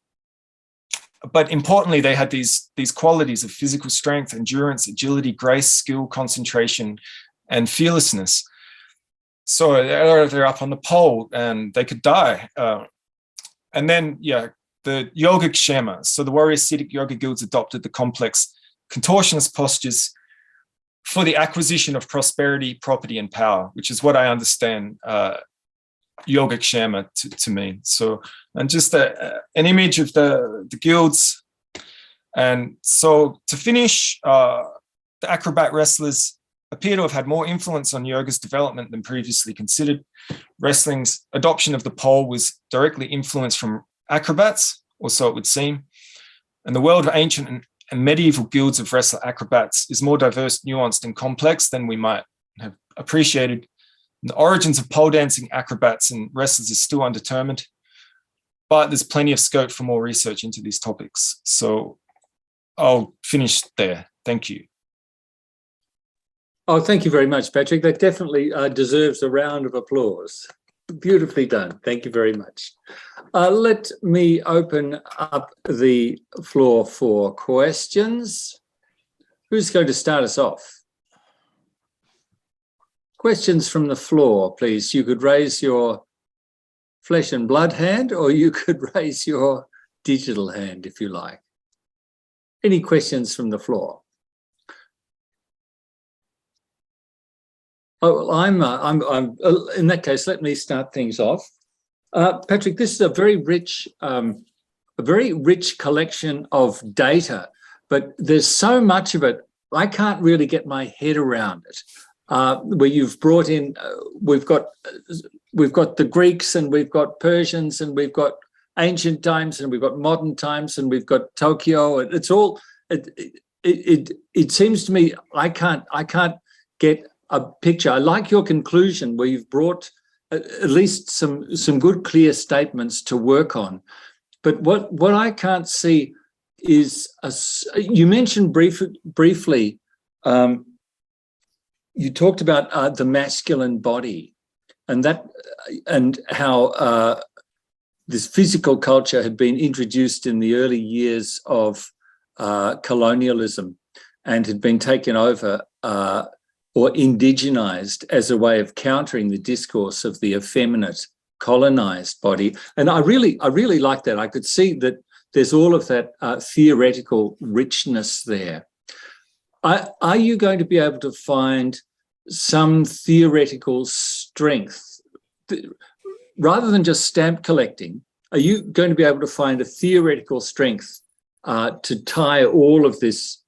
But importantly, they had these qualities of physical strength, endurance, agility, grace, skill, concentration, and fearlessness. So they're up on the pole and they could die. And then, the yogic Kshema. So the warrior ascetic yoga guilds adopted the complex contortionist postures for the acquisition of prosperity, property, and power, which is what I understand yogic Kshema to mean. So, and just an image of the guilds. And so to finish, the acrobat wrestlers appear to have had more influence on yoga's development than previously considered. Wrestling's adoption of the pole was directly influenced from acrobats, or so it would seem. And the world of ancient and medieval guilds of wrestler acrobats is more diverse, nuanced, and complex than we might have appreciated. And the origins of pole dancing acrobats and wrestlers is still undetermined, but there's plenty of scope for more research into these topics. So I'll finish there. Thank you. Oh, thank you very much, Patrick. That definitely deserves a round of applause. Beautifully done. Thank you very much. Let me open up the floor for questions. Who's going to start us off? Questions from the floor, please. You could raise your flesh and blood hand, or you could raise your digital hand if you like. Any questions from the floor? Oh, well, I'm in that case, let me start things off. Patrick, this is a very rich collection of data, but there's so much of it, I can't really get my head around it. Where you've brought in, we've got the Greeks and we've got Persians and we've got ancient times and we've got modern times and we've got Tokyo. It's all. It seems to me I can't get a picture. I like your conclusion where you've brought at least some good clear statements to work on. But what I can't see is you mentioned briefly. You talked about the masculine body, and how this physical culture had been introduced in the early years of colonialism and had been taken over or indigenized as a way of countering the discourse of the effeminate colonized body. And I really like that. I could see that there's all of that theoretical richness there. Are you going to be able to find some theoretical strength rather than just stamp collecting? Are you going to be able to find a theoretical strength to tie all of this,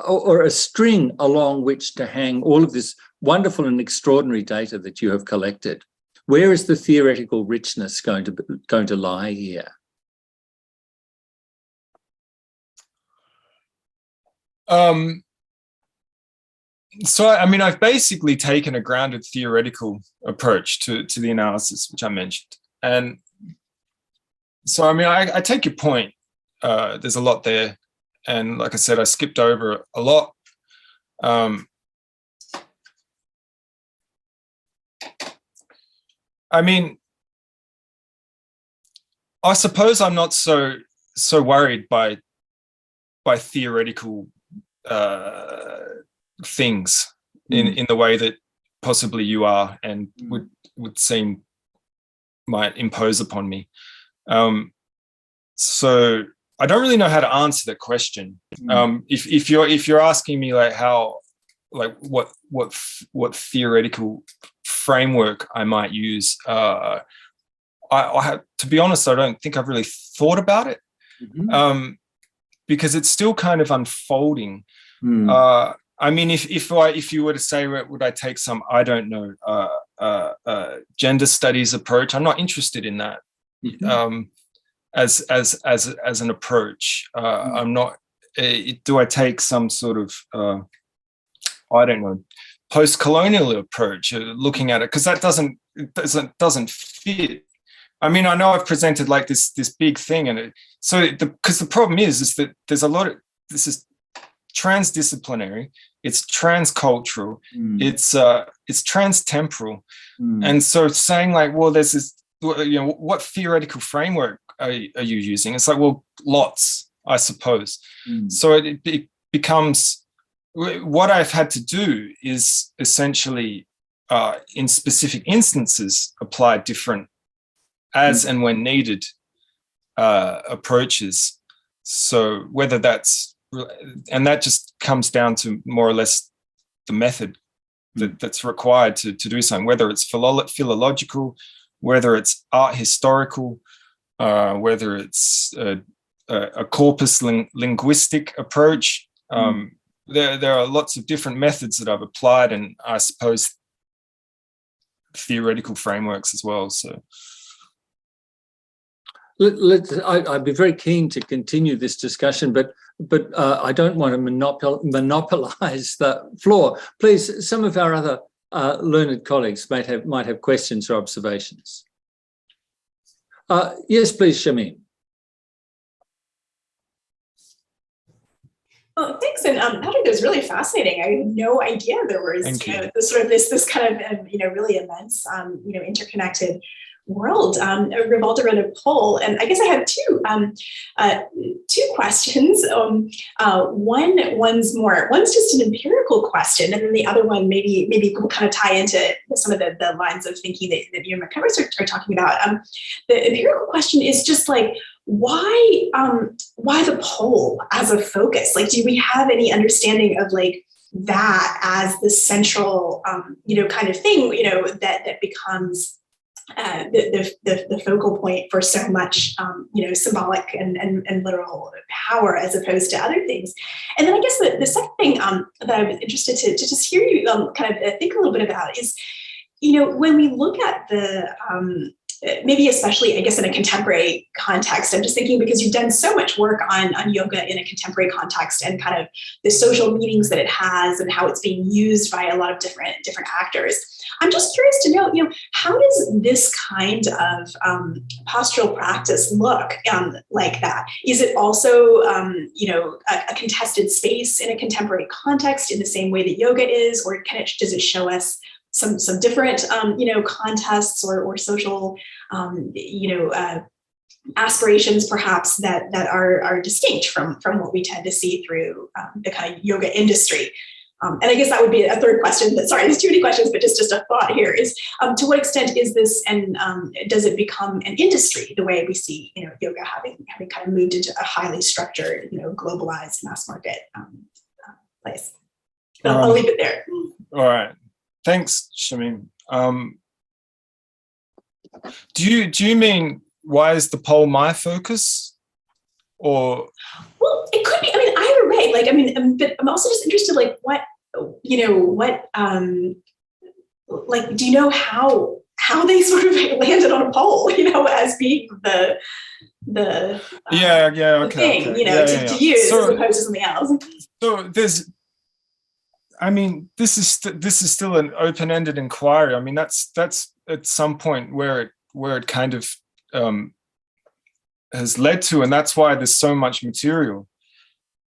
or a string along which to hang all of this wonderful and extraordinary data that you have collected? Where is the theoretical richness going to lie here? So, I mean, I've basically taken a grounded theoretical approach to the analysis, which I mentioned. And so, I mean, I take your point. There's a lot there. And like I said, I skipped over a lot. I mean, I suppose I'm not so worried by theoretical things in the way that possibly you are and would seem might impose upon me. So I don't really know how to answer that question. If you're asking me like how, like what theoretical framework I might use, I have to be honest, I don't think I've really thought about it, because it's still kind of unfolding. I mean, if you were to say, would I take some, I don't know, gender studies approach? I'm not interested in that. As an approach, I'm not. Do I take some sort of I don't know, post-colonial approach, looking at it, because that doesn't fit. I mean, I know I've presented like this big thing, and because the problem is that there's a lot of this is transdisciplinary, it's transcultural, it's transtemporal, and so saying like, well, there's this, you know, what theoretical framework are you using? It's like, well, lots, I suppose. So it becomes, what I've had to do is essentially, in specific instances, apply different as and when needed approaches. So whether that's, and that just comes down to more or less the method that's required to do something, whether it's philological, whether it's art historical, whether it's a corpus linguistic approach. There are lots of different methods that I've applied, and I suppose theoretical frameworks as well. So I'd be very keen to continue this discussion, but I don't want to monopolize the floor. Please, some of our other learned colleagues might have questions or observations. Yes, please, Shamin. Oh, thanks. And Patrick, it was really fascinating. I had no idea there was this kind of really immense interconnected world revolved around a pole. And I guess I have two questions. One's just an empirical question, and then the other one maybe will kind of tie into some of the lines of thinking that you and McCovers are talking about. The empirical question is just like, why the pole as a focus? Like, do we have any understanding of like that as the central kind of thing that becomes the focal point for so much symbolic and literal power as opposed to other things? And then I guess the second thing that I was interested to just hear you kind of think a little bit about is, when we look at the maybe especially, I guess, in a contemporary context. I'm just thinking because you've done so much work on yoga in a contemporary context and kind of the social meanings that it has and how it's being used by a lot of different actors. I'm just curious to know, how does this kind of postural practice look like that? Is it also, a contested space in a contemporary context in the same way that yoga is, or does it show us some different, contests or social, aspirations perhaps that are distinct from what we tend to see through the kind of yoga industry? And I guess that would be a third question. Sorry, there's too many questions, but just a thought here is, to what extent is this, and does it become an industry the way we see, yoga having kind of moved into a highly structured, globalized mass market place? I'll leave it there. All right. Thanks, Shamim. Do you mean, why is the pole my focus? Or? Well, it could be, either way, but I'm also just interested, what, do you know how they sort of landed on a pole, as being the okay, thing, to use as opposed to something else. So this is still an open-ended inquiry. That's at some point where it kind of has led to, and that's why there's so much material,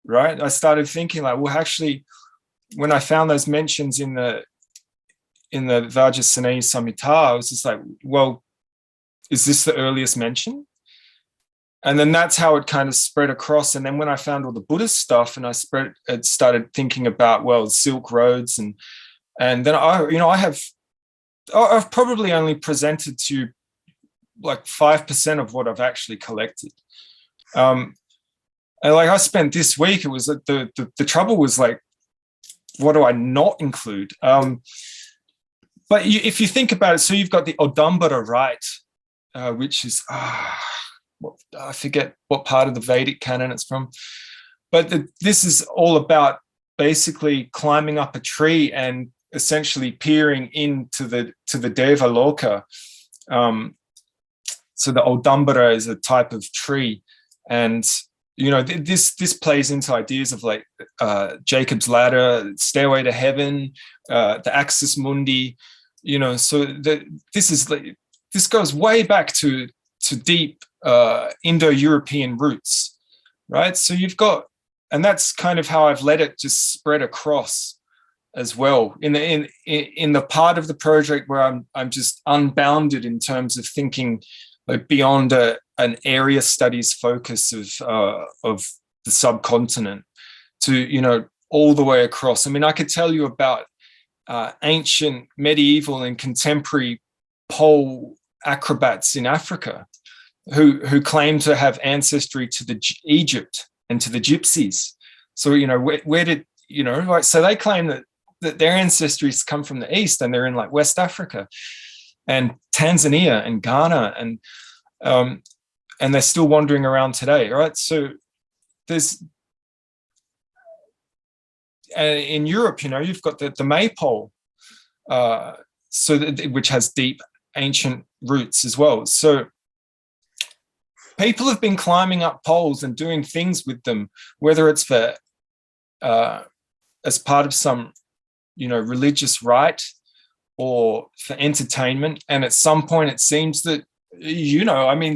right? I started thinking actually, when I found those mentions in the Vajrayana Samhita, I was just like, well, is this the earliest mention? And then that's how it kind of spread across. And then when I found all the Buddhist stuff, and it started thinking about, Silk Roads, and then I've probably only presented to you 5% of what I've actually collected. And I spent this week, it was the trouble was what do I not include? But if you think about it, so you've got the Odambara rite, which is, I forget what part of the Vedic canon it's from, but this is all about basically climbing up a tree and essentially peering into the Deva Loka. So the Odambara is a type of tree, and this plays into ideas of Jacob's ladder, stairway to heaven, the axis mundi. So this goes way back to deep Indo-European roots, right? So you've got, and that's kind of how I've let it just spread across as well. In the part of the project where I'm just unbounded in terms of thinking beyond an area studies focus of the subcontinent to all the way across. I could tell you about ancient, medieval, and contemporary pole acrobats in Africa who claim to have ancestry to the Egypt and to the Gypsies. So where did so they claim that their ancestries come from the East, and they're in West Africa and Tanzania and Ghana, and they're still wandering around today, right? So there's in Europe, you've got the maypole, which has deep ancient roots as well. So people have been climbing up poles and doing things with them, whether it's for as part of some religious rite or for entertainment. And at some point it seems that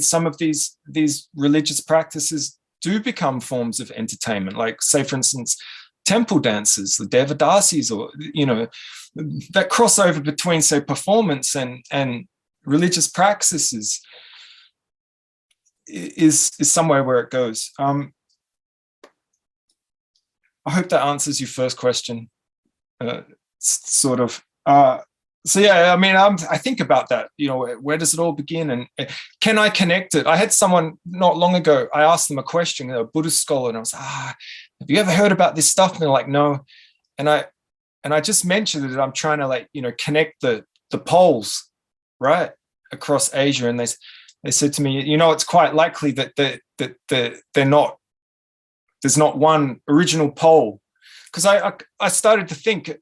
some of these religious practices do become forms of entertainment, say for instance temple dances, the Devadasis, or that crossover between say performance and religious practices is somewhere where it goes. I hope that answers your first question, sort of. So yeah, I think about that. Where does it all begin, and can I connect it? I had someone not long ago. I asked them a question, a Buddhist scholar, and I was, have you ever heard about this stuff? And they're like, no. And I just mentioned that I'm trying to connect the poles right across Asia, and they said to me, it's quite likely that they're not. There's not one original pole, because I started to think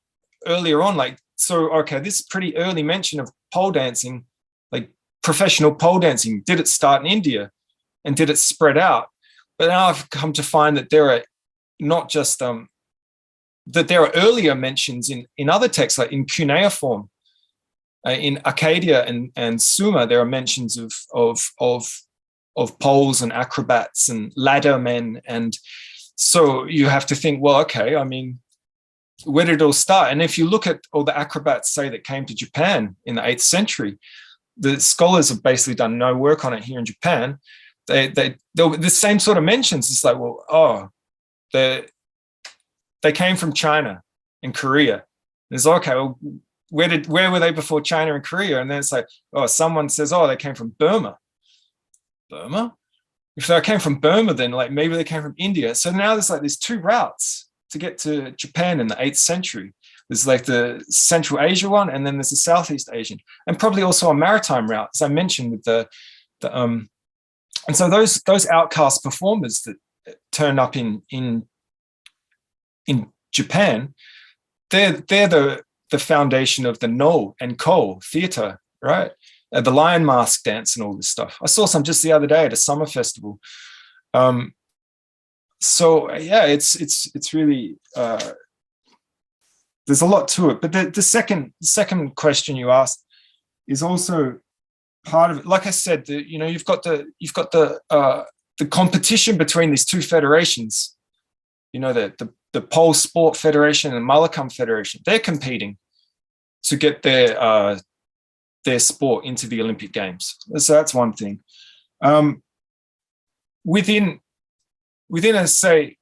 earlier on, so okay, this pretty early mention of pole dancing, professional pole dancing, did it start in India and did it spread out? But now I've come to find that there are not just that there are earlier mentions in other texts, like in cuneiform, in Akkadia and Sumer, there are mentions of poles and acrobats and ladder men. And so you have to think, well, okay, I mean, where did it all start? And if you look at all the acrobats, say, that came to Japan in the 8th century, the scholars have basically done no work on it here in Japan. The same sort of mentions. It's like, well, oh, they came from China and Korea. And it's okay, well, where were they before China and Korea? And then it's like, oh, someone says, oh, they came from Burma. Burma? If they came from Burma, then like maybe they came from India. So now there's 2 routes to get to Japan in the 8th century. There's like the Central Asia one, and then there's the Southeast Asian, and probably also a maritime route, as I mentioned with the and so those outcast performers that turn up in Japan, they're the foundation of the No and Ko theatre, right? The lion mask dance and all this stuff. I saw some just the other day at a summer festival. So yeah, it's really there's a lot to it. But the second question you asked is also part of it. Like I said, you've got the competition between these 2 federations. The Pole Sport Federation and Malakam Federation. They're competing to get their sport into the Olympic Games. So that's one thing. Within say,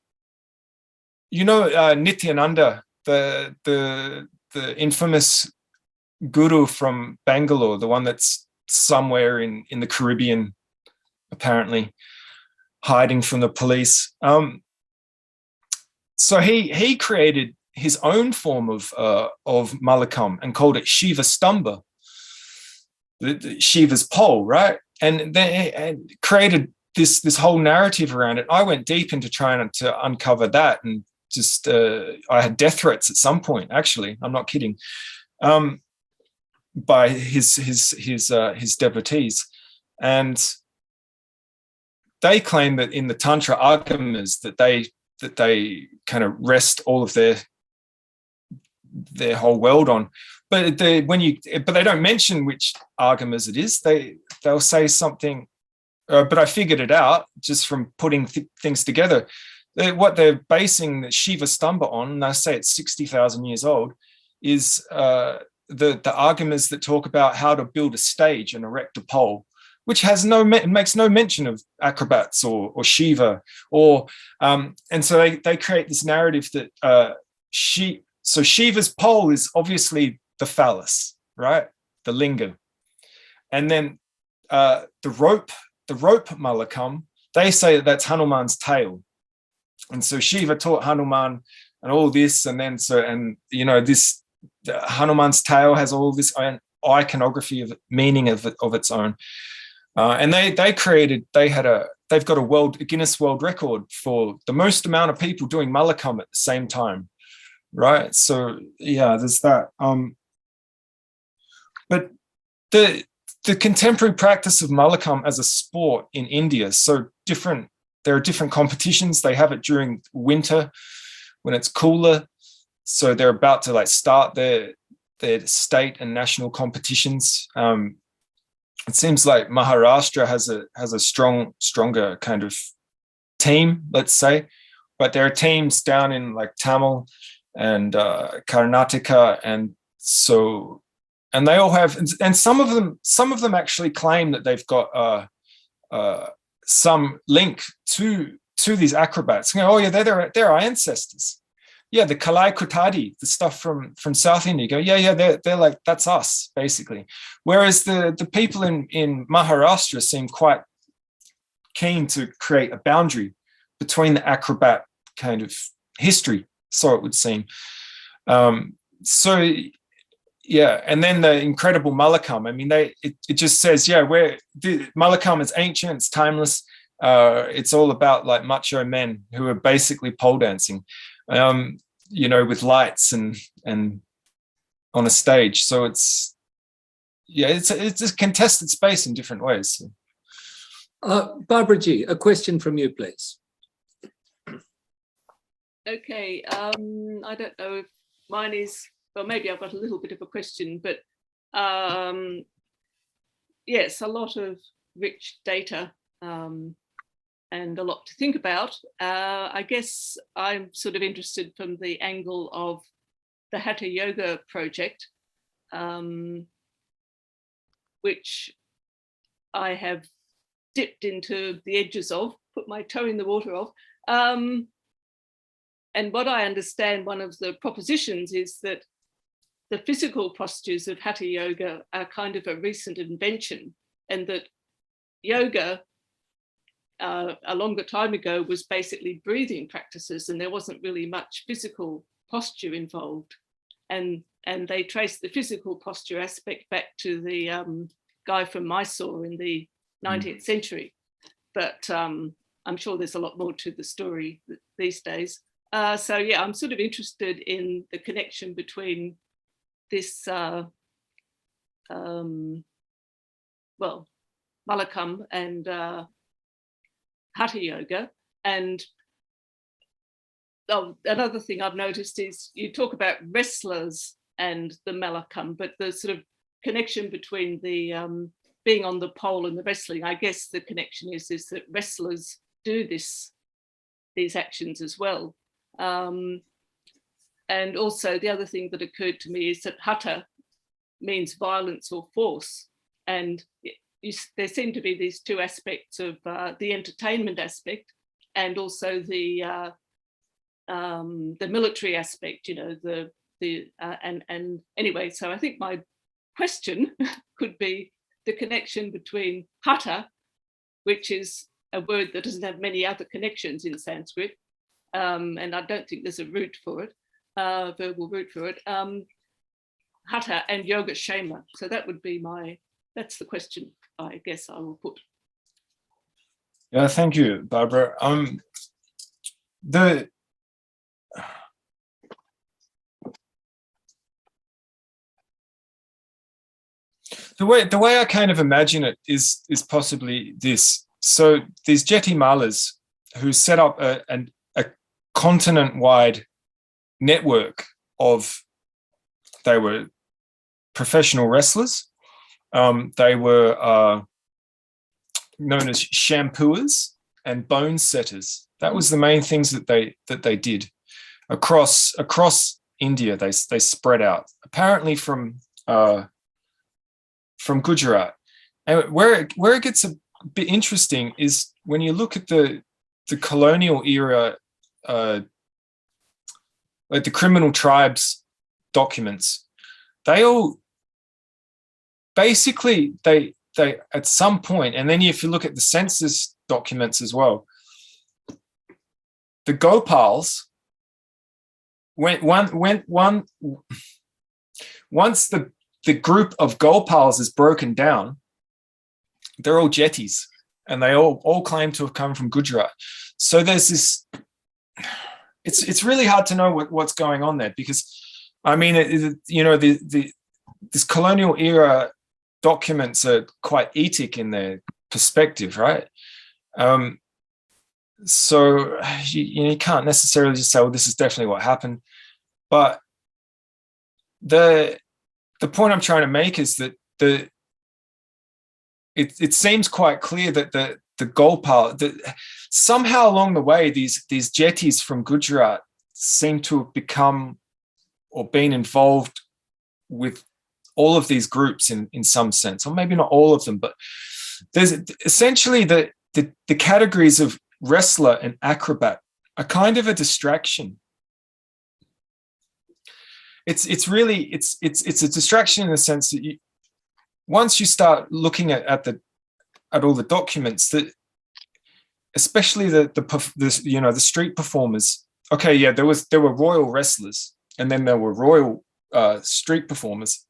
Nityananda, the infamous guru from Bangalore, the one that's somewhere in the Caribbean, apparently hiding from the police. So he created his own form of Malakam and called it Shiva Stamba, the Shiva's pole, right? And they created this whole narrative around it. I went deep into trying to uncover that, and just I had death threats at some point. Actually, I'm not kidding, by his devotees, and they claim that in the Tantra agamas that they kind of rest all of their whole world on. But they don't mention which agamas it is. They'll say something, but I figured it out just from putting things together. What they're basing the Shiva Stamba on, and they say it's 60,000 years old, is the agamas that talk about how to build a stage and erect a pole, which makes no mention of acrobats or Shiva, and so they create this narrative that so Shiva's pole is obviously the phallus, right? The lingam. And then the rope Malakam, they say that that's Hanuman's tail. And so Shiva taught Hanuman and all this, and then this Hanuman's tail has all this iconography of meaning of its own. And they've got a Guinness World Record for the most amount of people doing Malakam at the same time, right? So yeah, there's that. But the contemporary practice of Malakam as a sport in India is so different. There are different competitions. They have it during winter when it's cooler. So they're about to start their state and national competitions. It seems like Maharashtra has a stronger kind of team, let's say, but there are teams down in like Tamil and Karnataka, and they all have, and some of them actually claim that they've got some link to these acrobats. Oh yeah, they're our ancestors. Yeah, the Kalai Kutadi, the stuff from South India, go, yeah, they're like, that's us, basically. Whereas the people in Maharashtra seem quite keen to create a boundary between the acrobat kind of history, so it would seem. So yeah, and then the incredible Malakam. I mean, it just says, yeah, Malakam is ancient, it's timeless. It's all about like macho men who are basically pole dancing. With lights and on a stage. So yeah, it's a contested space in different ways. Barbara G, a question from you, please. Okay, I don't know if mine is, well, maybe I've got a little bit of a question, but yes, a lot of rich data and a lot to think about. I guess I'm sort of interested from the angle of the Hatha Yoga project, which I have dipped into the edges of, put my toe in the water of. And what I understand, one of the propositions is that the physical postures of Hatha Yoga are kind of a recent invention, and that yoga a longer time ago was basically breathing practices, and there wasn't really much physical posture involved. And they trace the physical posture aspect back to the guy from Mysore in the 19th century. But I'm sure there's a lot more to the story these days. So yeah, I'm sort of interested in the connection between this, well, Malakam and Hatha Yoga. And another thing I've noticed is you talk about wrestlers and the Malakam, but the sort of connection between the being on the pole and the wrestling, I guess the connection is that wrestlers do these actions as well. And also the other thing that occurred to me is that Hatha means violence or force. And there seem to be these two aspects of the entertainment aspect and also the military aspect, you know, and anyway, so I think my question could be the connection between Hatha, which is a word that doesn't have many other connections in Sanskrit, and I don't think there's a root for it, verbal root for it, Hatha and Yoga Shema. So that would be that's the question I guess I will put. Yeah, thank you, Barbara. The way I kind of imagine it is possibly this. So these Jeti Malas who set up a continent-wide network of, they were professional wrestlers. They were known as shampooers and bone setters. That was the main things that they did across India. They spread out, apparently from Gujarat. And where it gets a bit interesting is when you look at the colonial era, like the criminal tribes documents, they all basically they at some point, and then if you look at the census documents as well, the Gopals once the group of Gopals is broken down, they're all Jetis, and they all claim to have come from Gujarat. So there's this, it's really hard to know what's going on there, because I mean, you know, this colonial era documents are quite etic in their perspective, right? So you can't necessarily just say, well, this is definitely what happened. But the point I'm trying to make is that it seems quite clear that the Gopal, somehow along the way, these Jetis from Gujarat seem to have become or been involved with all of these groups in some sense, or maybe not all of them, but there's essentially the categories of wrestler and acrobat are kind of a distraction. It's a distraction in the sense that once you start looking at all the documents, that especially the street performers. Okay, yeah, there were royal wrestlers, and then there were royal street performers,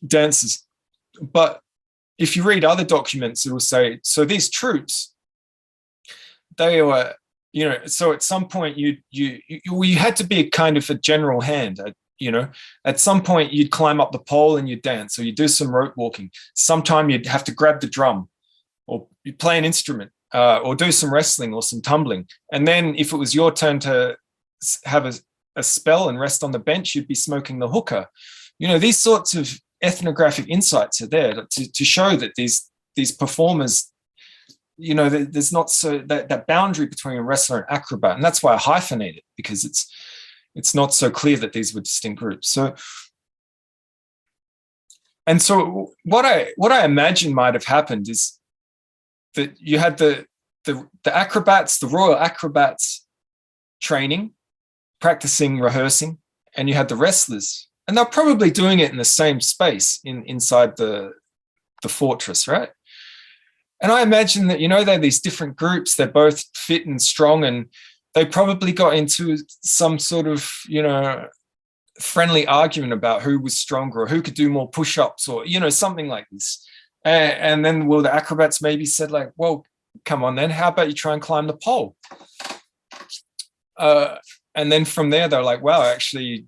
dancers. But if you read other documents, it will say, so these troops, they were, you know, so at some point you had to be a kind of a general hand, You know, at some point you'd climb up the pole and you'd dance, or you'd do some rope walking. Sometime you'd have to grab the drum, or you play an instrument, or do some wrestling or some tumbling. And then if it was your turn to have a spell and rest on the bench, you'd be smoking the hookah. You know, these sorts of ethnographic insights are there to show that these performers, you know, there's not so that boundary between a wrestler and acrobat. And that's why I hyphenate it, because it's not so clear that these were distinct groups. So what I imagine might have happened is that you had the acrobats, the royal acrobats training, practicing, rehearsing, and you had the wrestlers, and they're probably doing it in the same space inside the fortress, right? And I imagine that, you know, they're these different groups, they're both fit and strong, and they probably got into some sort of, you know, friendly argument about who was stronger or who could do more push-ups, or, you know, something like this. And then, well, the acrobats maybe said, like, well, come on then, how about you try and climb the pole? And then from there, they're like, wow, actually,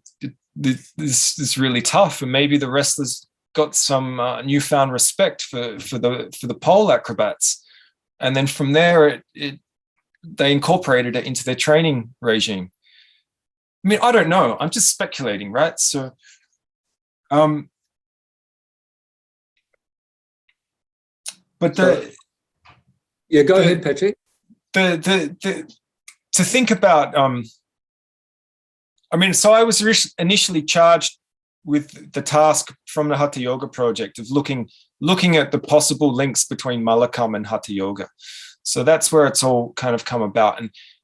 this is really tough. And maybe the wrestlers got some newfound respect for the pole acrobats. And then from there, they incorporated it into their training regime. I mean, I don't know. I'm just speculating, right? So, but yeah, go ahead, Patrick. To think about, I mean, so I was initially charged with the task from the Hatha Yoga project of looking at the possible links between Malakam and Hatha Yoga. So that's where it's all kind of come about.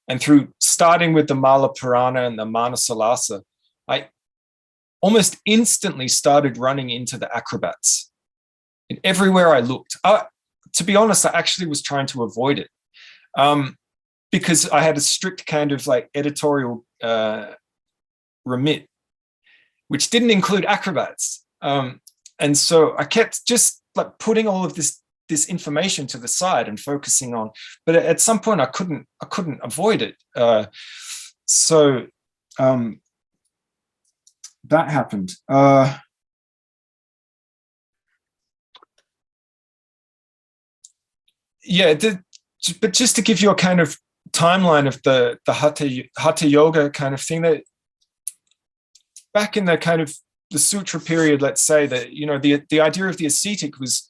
And through starting with the Mala Purana and the Manasalasa, I almost instantly started running into the acrobats. And everywhere I looked, to be honest, I actually was trying to avoid it, because I had a strict kind of like editorial remit, which didn't include acrobats. And so I kept just like putting all of this information to the side and focusing on, but at some point I couldn't avoid it. So that happened. Yeah, but just to give you a kind of timeline of the Hatha Yoga kind of thing, that back in the kind of the sutra period, let's say, that, you know, the idea of the ascetic was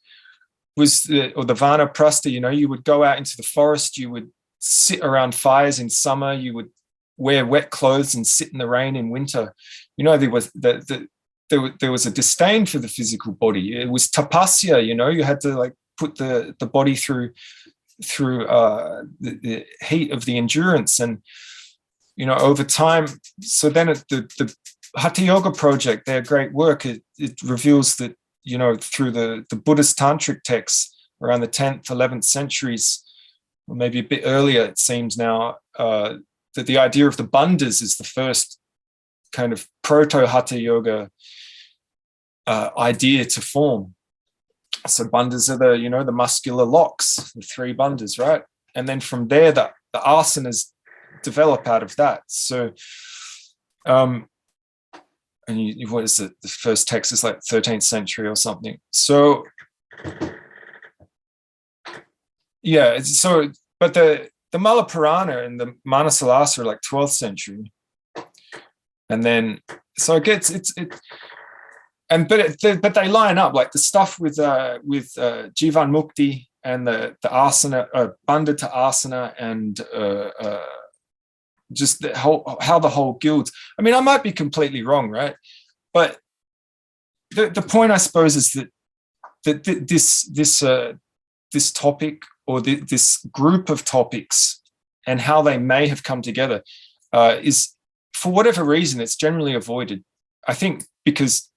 the vanaprastha, you know, you would go out into the forest, you would sit around fires in summer, you would wear wet clothes and sit in the rain in winter. You know, there was a disdain for the physical body. It was tapasya, you know, you had to like put the body through the heat of the endurance. And, you know, over time, so then the Hatha Yoga project, their great work, it reveals that, you know, through the Buddhist tantric texts around the 10th, 11th centuries, or maybe a bit earlier, it seems now, that the idea of the bandhas is the first kind of proto-Hatha Yoga idea to form. So bandhas are the, you know, the muscular locks, the 3 bandhas, right? And then from there, the asanas develop out of that. So, and what is it? The first text is like 13th century or something. So, yeah. So, but the Mala Purana and the Manasalasa are like 12th century, and then so it gets but they line up, like the stuff with Jivan Mukti and the asana, bandha to asana, and just how the whole guilds. I mean, I might be completely wrong, right? But the point, I suppose, is that this topic, or this group of topics, and how they may have come together, is, for whatever reason, it's generally avoided. I think because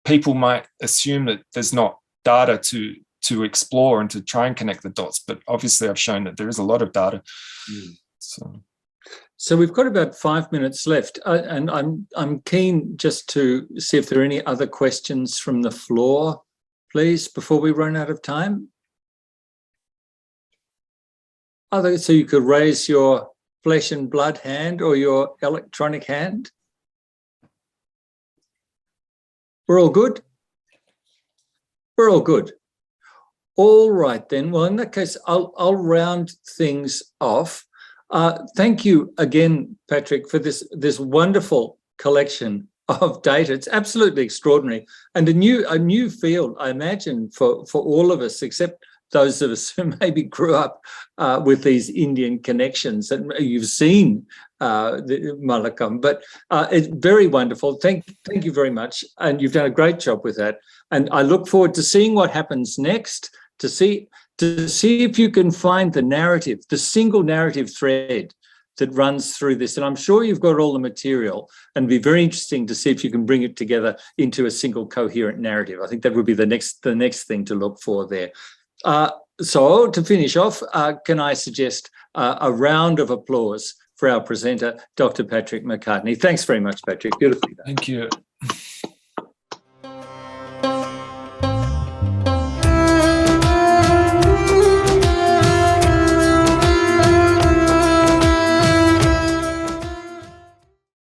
people might assume that there's not data to explore and to try and connect the dots, but obviously I've shown that there is a lot of data. So we've got about 5 minutes left, and I'm keen just to see if there are any other questions from the floor, please, before we run out of time. So you could raise your flesh and blood hand or your electronic hand. We're all good? We're all good. All right then. Well, in that case, I'll round things off. Thank you again, Patrick, for this wonderful collection of data. It's absolutely extraordinary, and a new field, I imagine, for all of us, except those of us who maybe grew up with these Indian connections, and you've seen the Malakam. But it's very wonderful. Thank you very much, and you've done a great job with that. And I look forward to seeing what happens next. To see if you can find the narrative, the single narrative thread that runs through this. And I'm sure you've got all the material, and it'd be very interesting to see if you can bring it together into a single coherent narrative. I think that would be the next thing to look for there. So to finish off, can I suggest a round of applause for our presenter, Dr. Patrick McCartney. Thanks very much, Patrick. Beautifully done. Thank you.